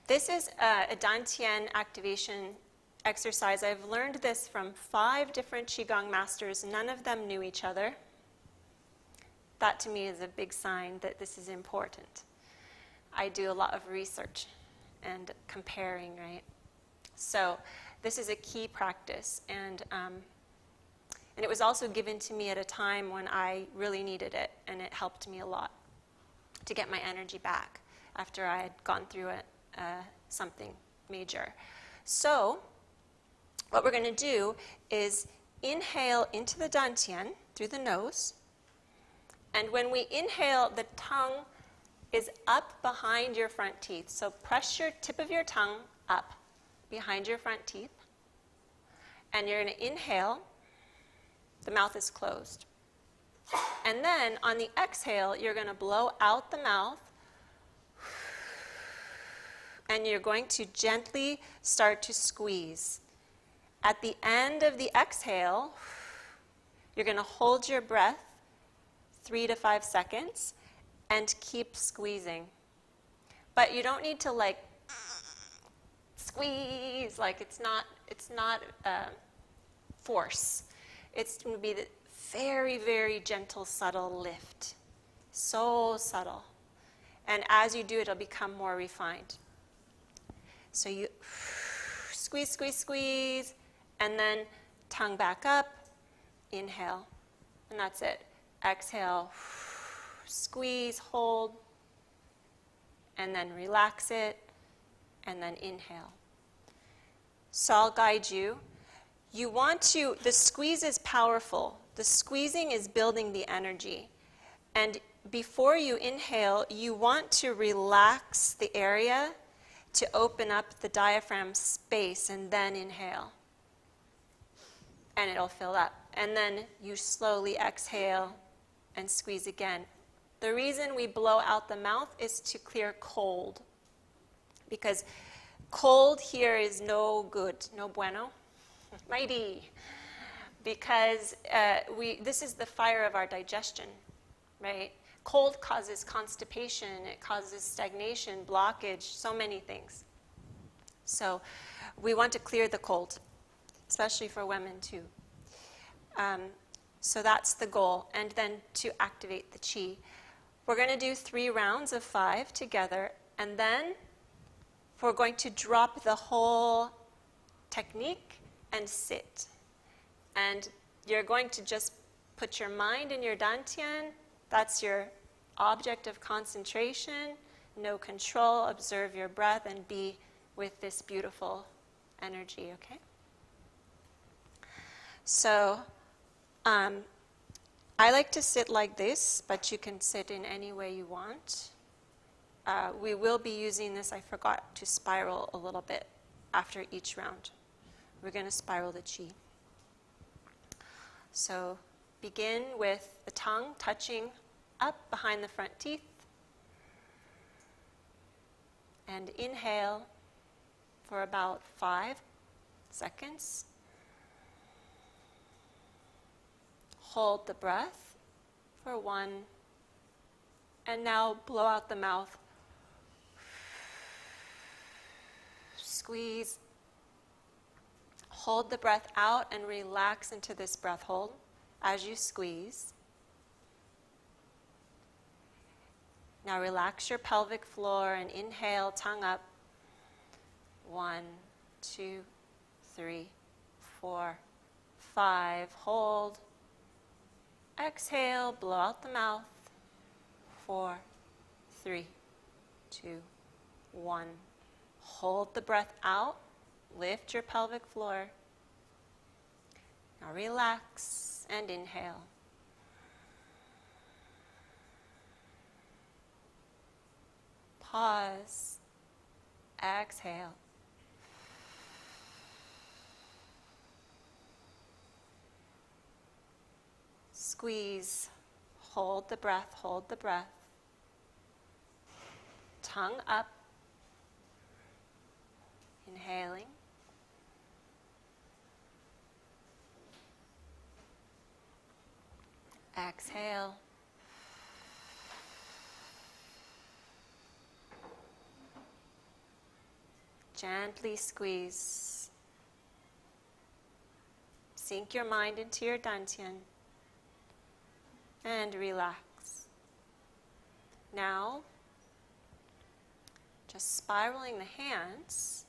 This is a Dantian activation exercise. I've learned this from 5 different Qigong masters. None of them knew each other. That to me is a big sign that this is important. I do a lot of research and comparing, right? So this is a key practice, and it was also given to me at a time when I really needed it, and it helped me a lot to get my energy back after I had gone through something major. So what we're going to do is inhale into the Dantian through the nose, and when we inhale, the tongue is up behind your front teeth. So press your tip of your tongue up behind your front teeth. And you're going to inhale. The mouth is closed. And then on the exhale, you're going to blow out the mouth. And you're going to gently start to squeeze. At the end of the exhale, you're going to hold your breath 3 to 5 seconds. And keep squeezing. But you don't need to like squeeze, like it's not force. It's going to be the very, very gentle, subtle lift. So subtle. And as you do it, it'll become more refined. So you squeeze, squeeze, squeeze, and then tongue back up, inhale, and that's it. Exhale. Squeeze, hold, and then relax it, and then inhale. So I'll guide you. You want to, the squeeze is powerful. The squeezing is building the energy. And before you inhale, you want to relax the area to open up the diaphragm space, and then inhale. And it'll fill up. And then you slowly exhale and squeeze again. The reason we blow out the mouth is to clear cold. Because cold here is no good, no bueno, mighty. Because this is the fire of our digestion, right? Cold causes constipation, it causes stagnation, blockage, so many things. So we want to clear the cold, especially for women too. So that's the goal, and then to activate the qi. We're going to do 3 rounds of 5 together, and then we're going to drop the whole technique and sit. And you're going to just put your mind in your Dantian. That's your object of concentration. No control. Observe your breath and be with this beautiful energy, okay? So, I like to sit like this, but you can sit in any way you want. We will be using this, I forgot to spiral a little bit after each round. We're going to spiral the chi. So begin with the tongue touching up behind the front teeth. And inhale for about 5 seconds. Hold the breath for 1. And now blow out the mouth. Squeeze. Hold the breath out and relax into this breath hold as you squeeze. Now relax your pelvic floor and inhale, tongue up. 1, 2, 3, 4, 5. Hold. Exhale, blow out the mouth. 4, 3, 2, 1. Hold the breath out. Lift your pelvic floor. Now relax and inhale. Pause. Exhale. Squeeze. Hold the breath, hold the breath. Tongue up. Inhaling. Exhale. Gently squeeze. Sink your mind into your Dantian and relax. Now, just spiraling the hands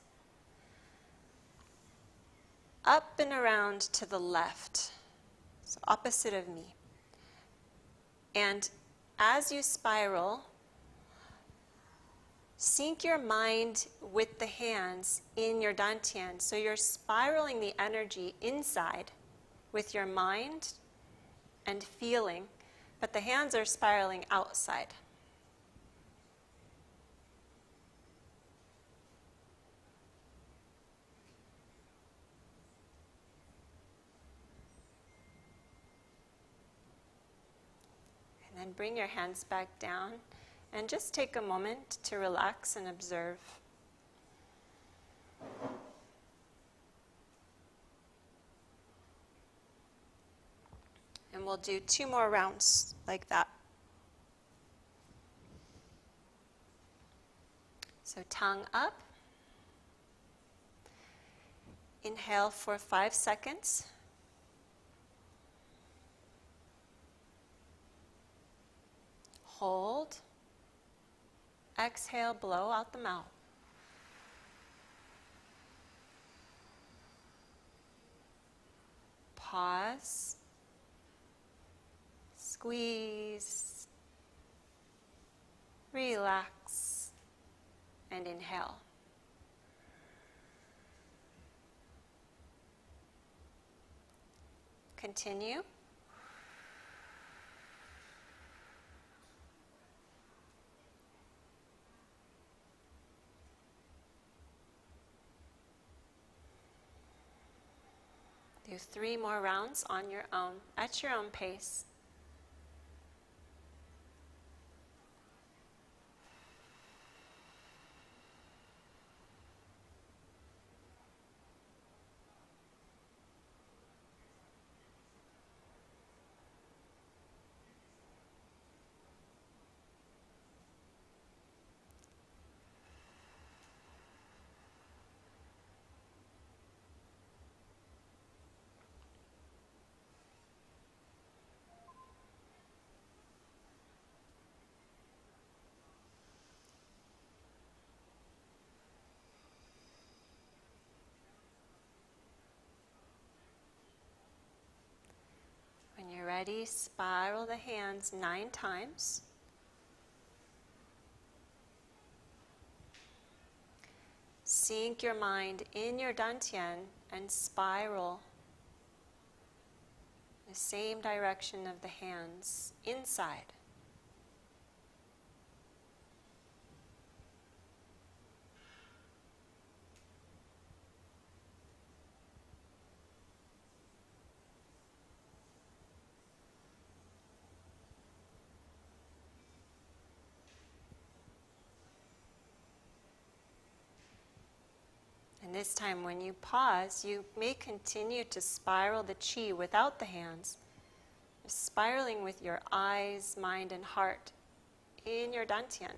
up and around to the left, so opposite of me. And as you spiral, sink your mind with the hands in your Dantian. So you're spiraling the energy inside with your mind and feeling, but the hands are spiraling outside. And then bring your hands back down and just take a moment to relax and observe. And we'll do 2 more rounds like that. So tongue up. Inhale for 5 seconds. Hold. Exhale, blow out the mouth. Pause. Squeeze. Relax. And inhale. Continue. Do 3 more rounds on your own, at your own pace. Ready? Spiral the hands 9 times. Sink your mind in your Dantian and spiral the same direction of the hands inside. And this time when you pause, you may continue to spiral the chi without the hands, spiraling with your eyes, mind, and heart in your Dantian.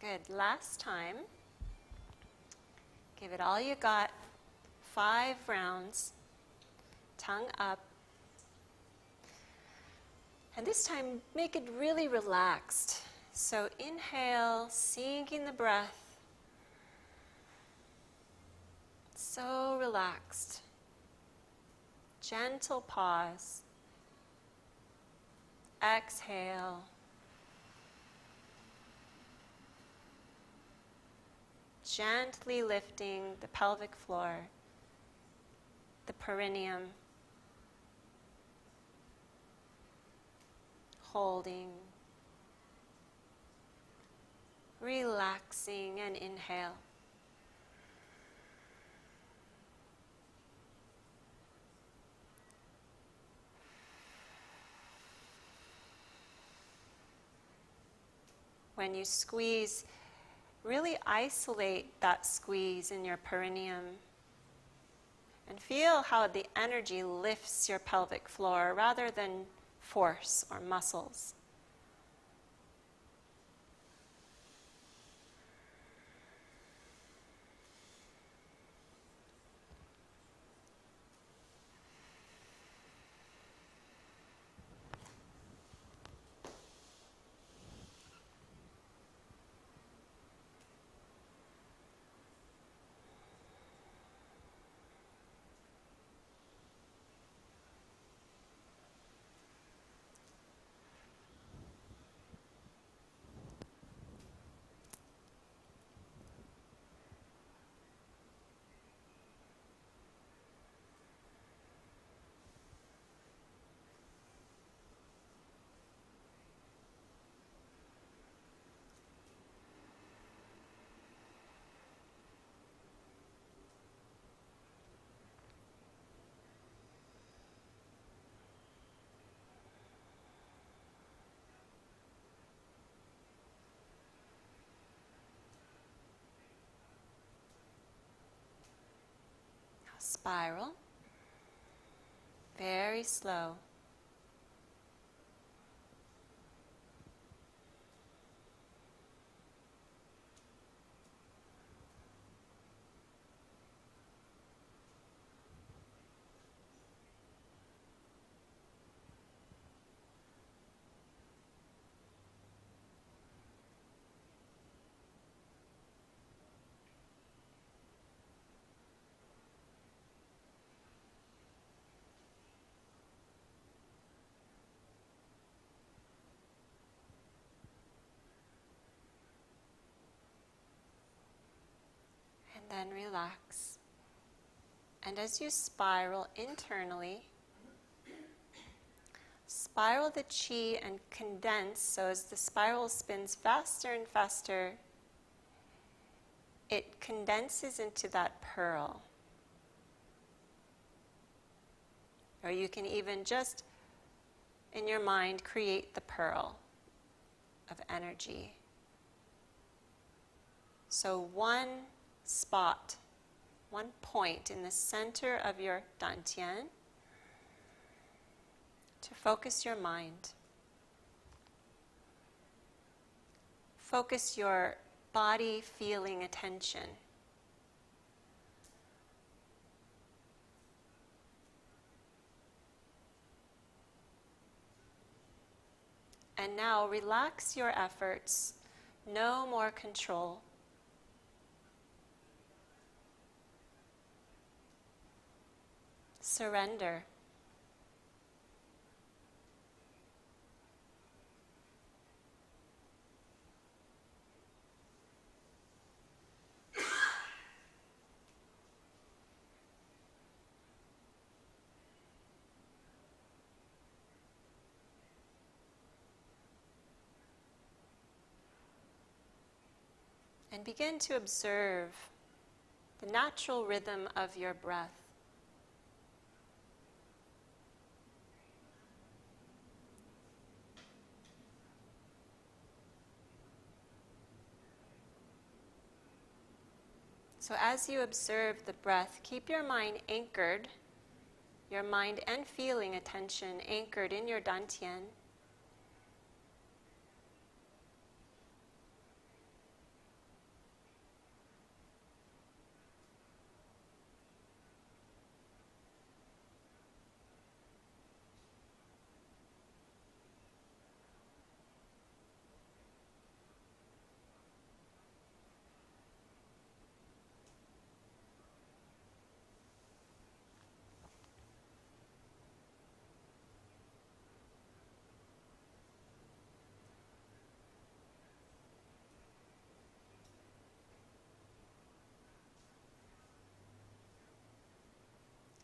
Good. Last time. Give it all you got. 5 rounds. Tongue up. And this time, make it really relaxed. So inhale, sinking the breath. So relaxed. Gentle pause. Exhale. Gently lifting the pelvic floor, the perineum, holding, relaxing, and inhale. When you squeeze, really isolate that squeeze in your perineum and feel how the energy lifts your pelvic floor rather than force or muscles. Spiral, very slow. Then relax. And as you spiral internally, spiral the chi and condense. So as the spiral spins faster and faster, it condenses into that pearl. Or you can even just, in your mind, create the pearl of energy. So one spot, one point in the center of your Dantian to focus your mind. Focus your body feeling attention. And now relax your efforts. No more control. Surrender. And begin to observe the natural rhythm of your breath. So as you observe the breath, keep your mind anchored, your mind and feeling attention anchored in your Dantian.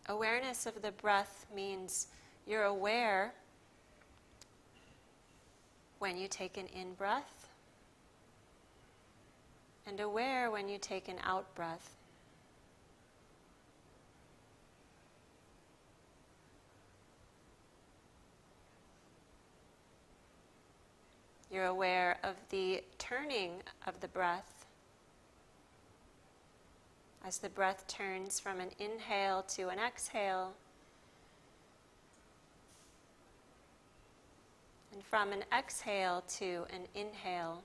Awareness of the breath means you're aware when you take an in-breath and aware when you take an out-breath. You're aware of the turning of the breath as the breath turns from an inhale to an exhale, and from an exhale to an inhale.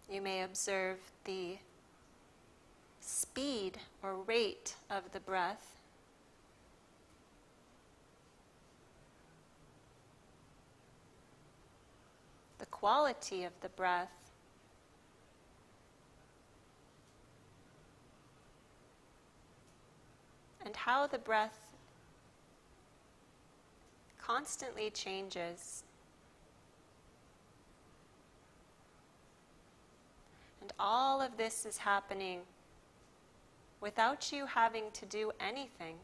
You may observe the speed or rate of the breath. The quality of the breath. And how the breath constantly changes. And all of this is happening without you having to do anything.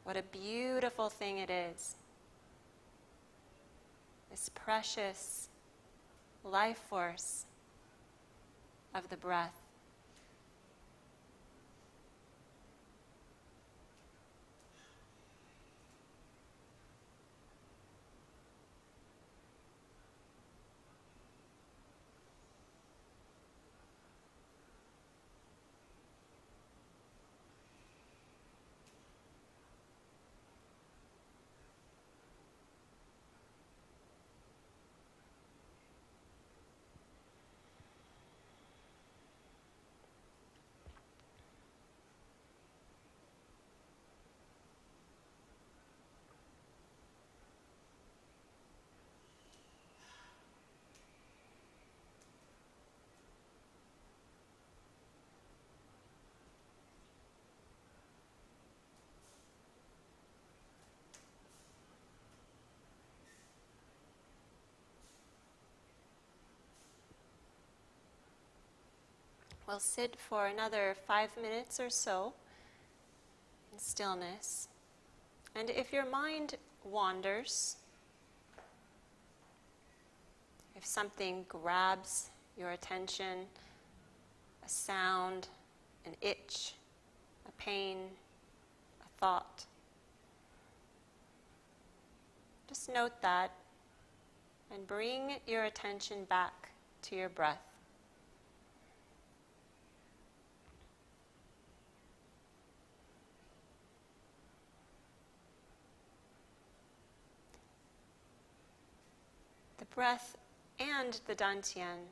What a beautiful thing it is. This precious life force of the breath. We'll sit for another 5 minutes or so in stillness. And if your mind wanders, if something grabs your attention, a sound, an itch, a pain, a thought. Just note that and bring your attention back to your breath. The breath and the Dantian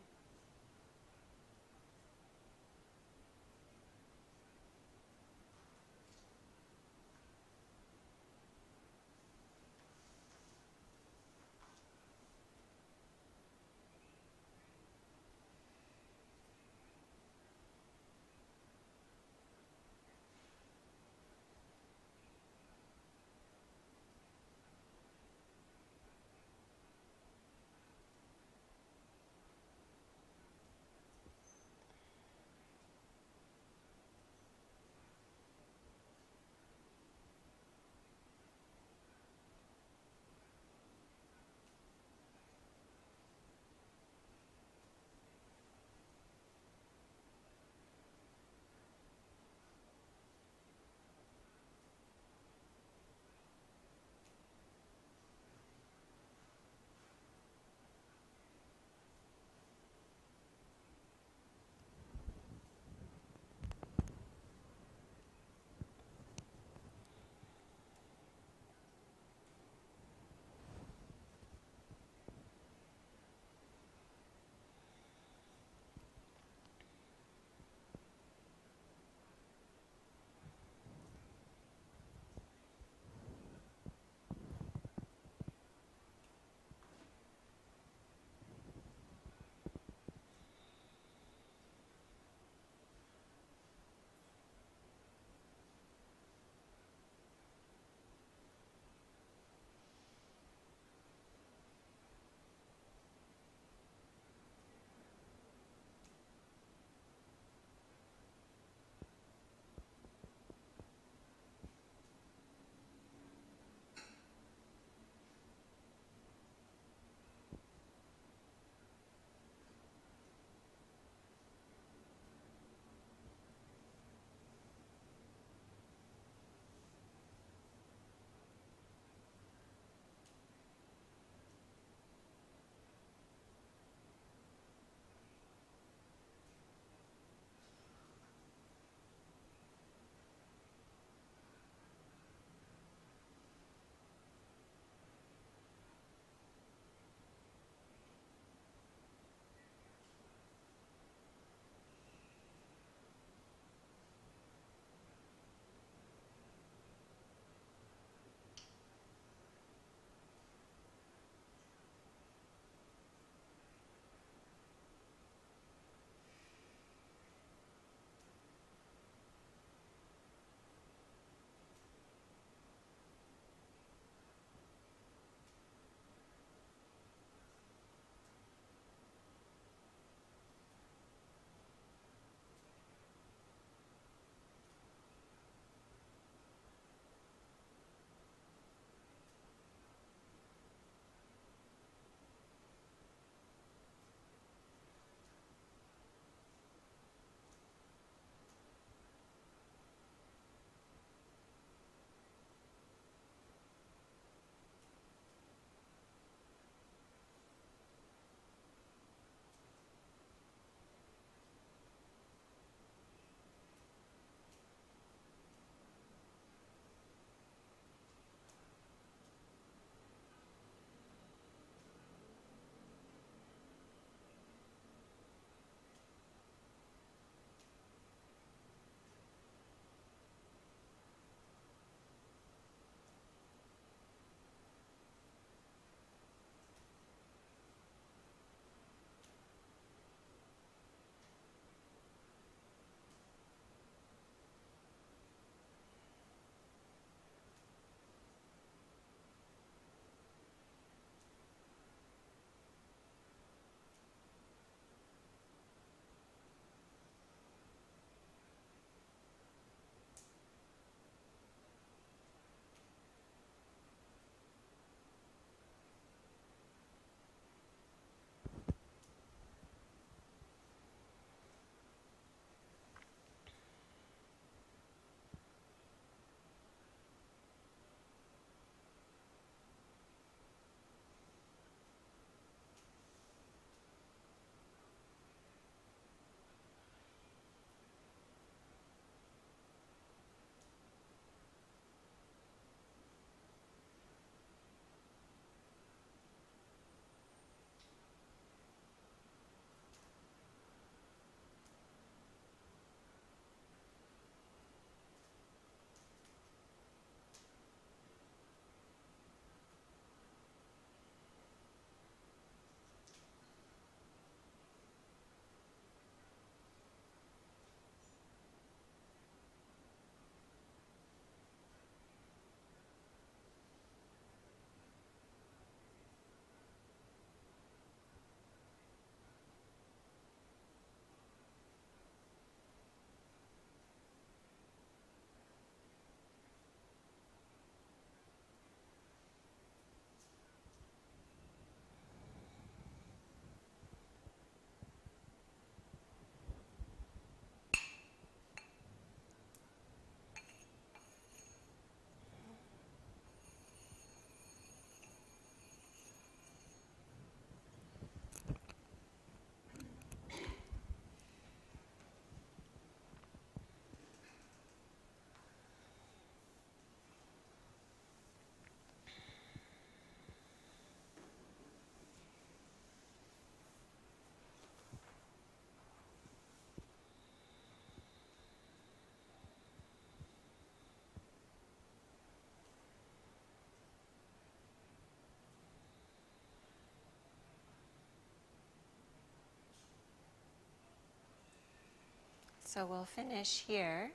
So we'll finish here.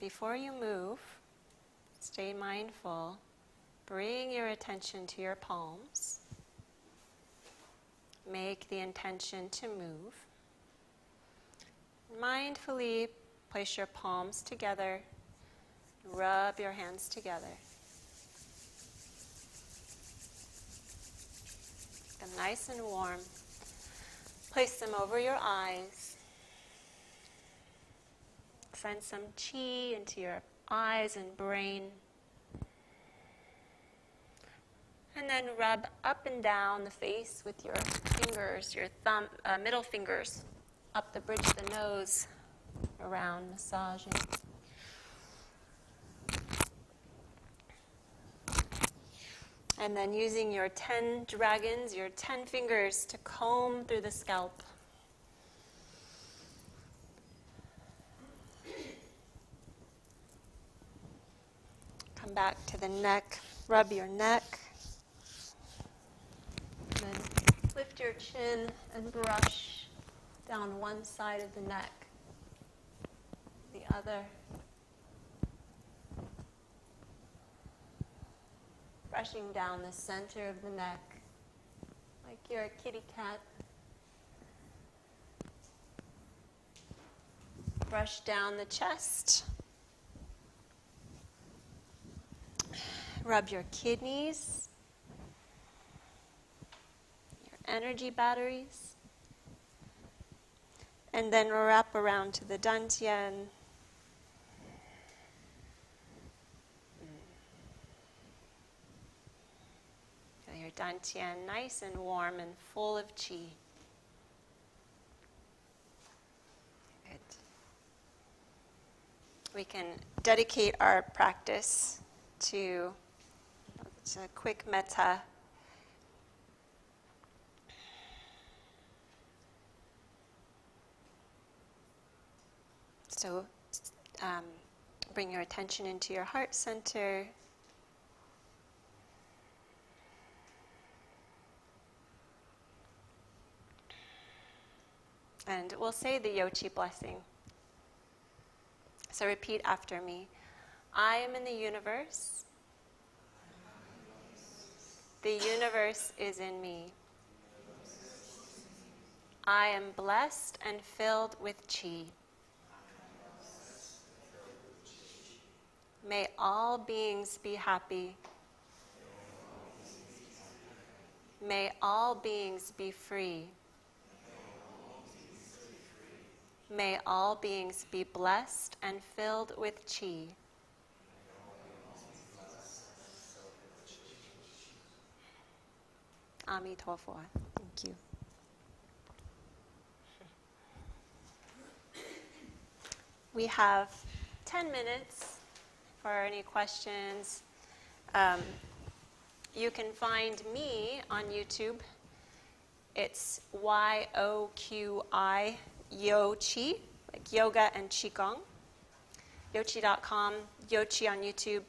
Before you move, stay mindful. Bring your attention to your palms. Make the intention to move. Mindfully place your palms together. Rub your hands together. Get them nice and warm. Place them over your eyes. Send some chi into your eyes and brain. And then rub up and down the face with your fingers, your middle fingers, up the bridge of the nose, around, massaging. And then using your 10 dragons, your 10 fingers, to comb through the scalp. Come back to the neck, rub your neck. And then lift your chin and brush down one side of the neck, the other. Brushing down the center of the neck, like you're a kitty cat. Brush down the chest. Rub your kidneys, your energy batteries. And then wrap around to the Dantian. Feel your Dantian nice and warm and full of chi. Good. We can dedicate our practice to a quick metta. So bring your attention into your heart center. And we'll say the Yochi blessing. So repeat after me. I am in the universe. The universe is in me. I am blessed and filled with chi. May all beings be happy. May all beings be free. May all beings be blessed and filled with chi. Amitofo. Thank you. We have 10 minutes for any questions. You can find me on YouTube. It's YOQI, Yochi, like yoga and Qigong. Yochi.com, Yochi on YouTube.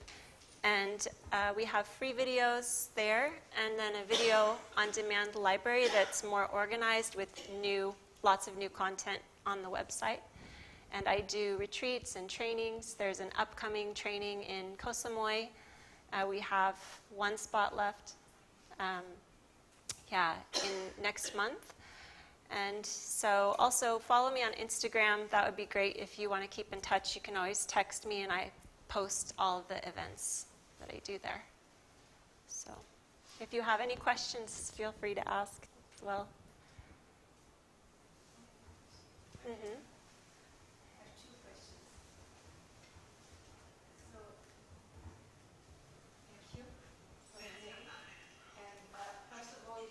And we have free videos there, and then a video on demand library that's more organized with lots of new content on the website. And I do retreats and trainings. There's an upcoming training in Koh Samui. We have one spot left, in next month. And so also follow me on Instagram. That would be great. If you want to keep in touch, you can always text me, and I post all of the events that I do there. So if you have any questions, feel free to ask as well. I have two questions. So, thank you for the name. And first of all,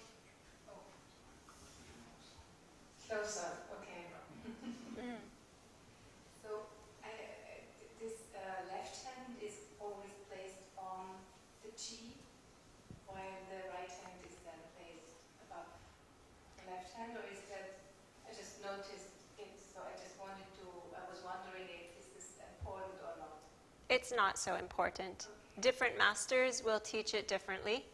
closer, okay. So, this left hand is always placed on the chi, while the right hand is then placed above the left hand, or is that, I just noticed it, so I was wondering if this is important or not. It's not so important. Different masters will teach it differently.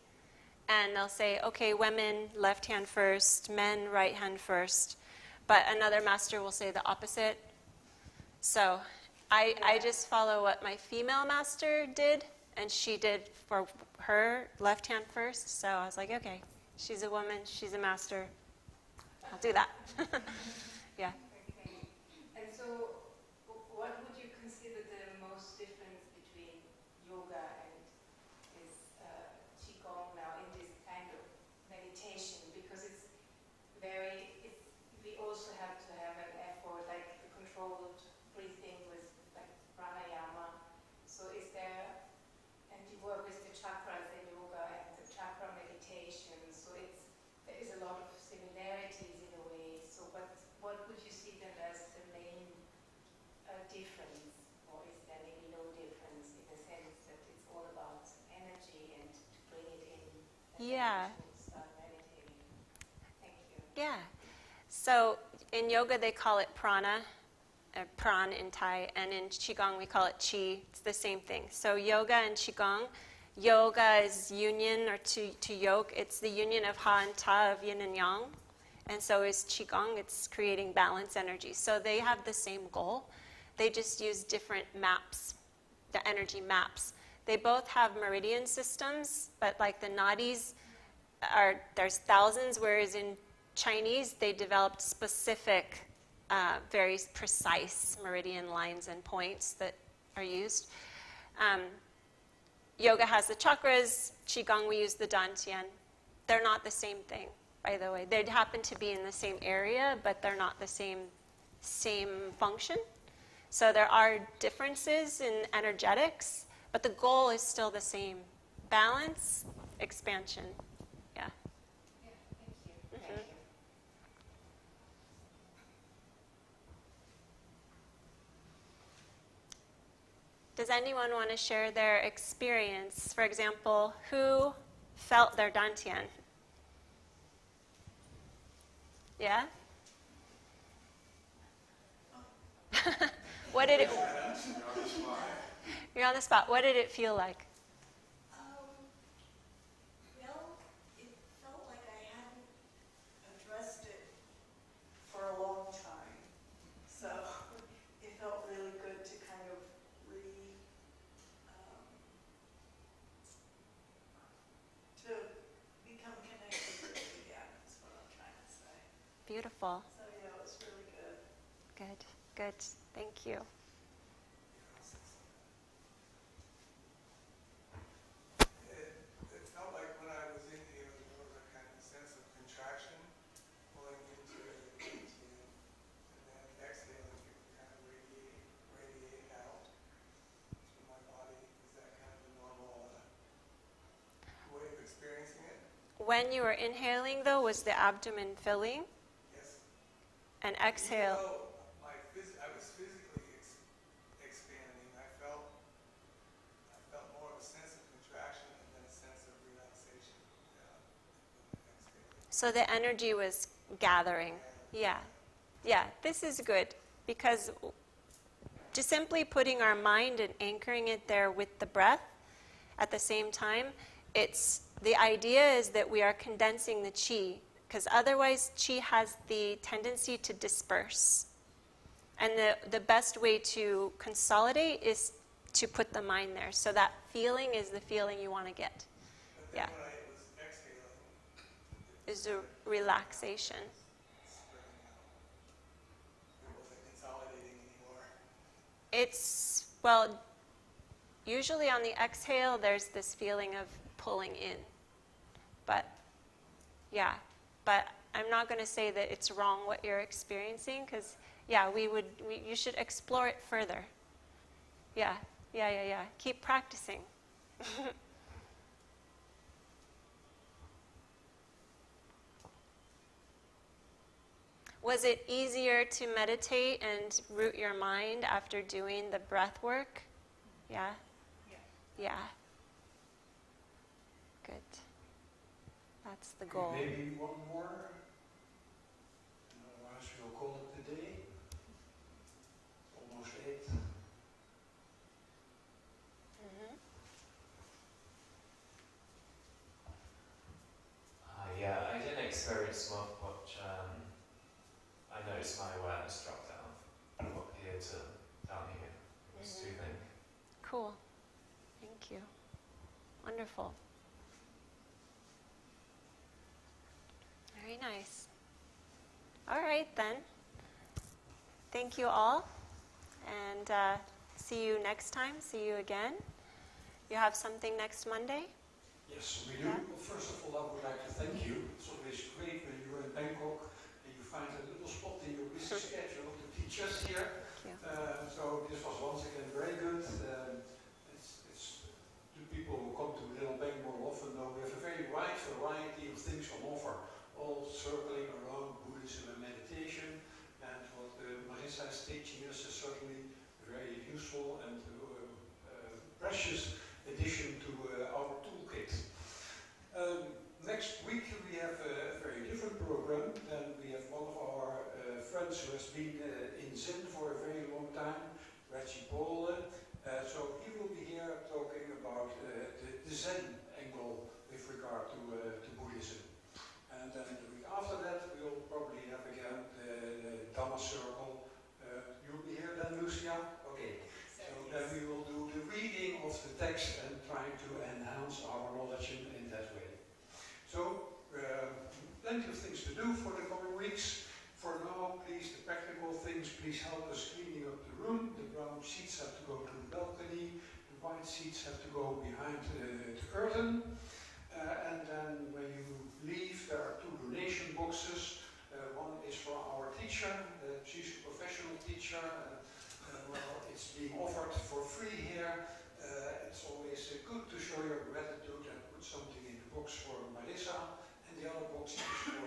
And they'll say, okay, women, left hand first, men, right hand first. but another master will say the opposite. So I just follow what my female master did, and she did for her left hand first. So I was like, okay, she's a woman, she's a master. I'll do that. Yeah. Okay. And so, what would you consider the most difference between yoga and this Qigong now in this kind of meditation? Because we also have to have an effort, like the controlled breathing with like pranayama. So and you work with the chakras in yoga and the chakra meditation, so there is a lot of similarities in a way. So what would you see then as the main difference, or is there maybe no difference in the sense that it's all about energy and to bring it in and Yeah. then to start meditating? Thank you. Yeah. So in yoga they call it prana, pran in Thai, and in Qigong we call it Qi. It's the same thing. So yoga and Qigong, yoga is union or to yoke. It's the union of Ha and Ta, of yin and yang. And so is Qigong. It's creating balance energy. So they have the same goal. They just use different maps, the energy maps. They both have meridian systems, but like the nadis there's thousands, whereas in Chinese they developed specific, very precise meridian lines and points that are used. Yoga has the chakras. Qigong, we use the Dantian. They're not the same thing, by the way. They happen to be in the same area, but they're not the same function. So there are differences in energetics, but the goal is still the same. Balance, expansion. Yeah. Yeah, thank you. Mhm. Thank you. Does anyone want to share their experience? For example, who felt their Dantian? Yeah? What did it... You're on the spot. What did it feel like? Well, it felt like I hadn't addressed it for a long time. So it felt really good to kind of to become connected with it again, is what I'm trying to say. Beautiful. So yeah, it was really good. Good. Good. Thank you. It felt like when I was inhaling, there was a kind of sense of contraction pulling into the and then exhaling, it would kind of radiate out from my body. Is that kind of a normal way of experiencing it? When you were inhaling, though, was the abdomen filling? Yes. And exhale. Even though I was physically expanding, I felt more of a sense of contraction and then a sense of relaxation when exhaling. So the energy was gathering. Yeah. Yeah, this is good because just simply putting our mind and anchoring it there with the breath at the same time, the idea is that we are condensing the qi, because otherwise qi has the tendency to disperse. And the best way to consolidate is to put the mind there. So that feeling is the feeling you want to get. But then Yeah. when I was exhaling, Is a relaxation. spreading out. It wasn't consolidating anymore. It's, well, usually on the exhale, there's this feeling of pulling in. But, yeah. But I'm not going to say that it's wrong what you're experiencing, because, yeah, you should explore it further. Yeah. Keep practicing. Was it easier to meditate and root your mind after doing the breath work? Yeah? Yeah. Good. That's the goal. Maybe one more. Otherwise we'll call it a day. Almost 8. Mhm. Yeah, I didn't experience much. I know Wonderful. Very nice. All right, then. Thank you all. And see you next time. See you again. You have something next Monday? Yes, we do. Yeah. Well, first of all, I would like to thank you. It's always great when you're in Bangkok and you find a little spot in your busy schedule to teach us here. Thank you. So this was once again very good. It's the people who come to Little Bang more often know we have a very wide variety of things on offer, all circling around Buddhism and meditation. And what Marisa is teaching us is certainly a very useful and precious addition to our toolkit. Next week we have a very different program. Then we have one of our friends who has been in Zen for a very long time, Reggie Paul. So he will be here talking about the Zen angle with regard to Buddhism. And then the week after that we'll probably have again the Dhamma Circle. You'll be here then, Lucia? Okay. So then we will do the reading of the text and trying to enhance our knowledge in that way. So, plenty of things to do for the coming weeks. For now, please, the practical things, please help us cleaning up the room. The brown sheets have to go to the balcony. The white sheets have to go behind the curtain. And then when you leave, there are 2 donation boxes. One is for our teacher. She's a professional teacher. Well, it's being offered for free here. It's always good to show your gratitude and put something in the box for Marisa, and the other box is for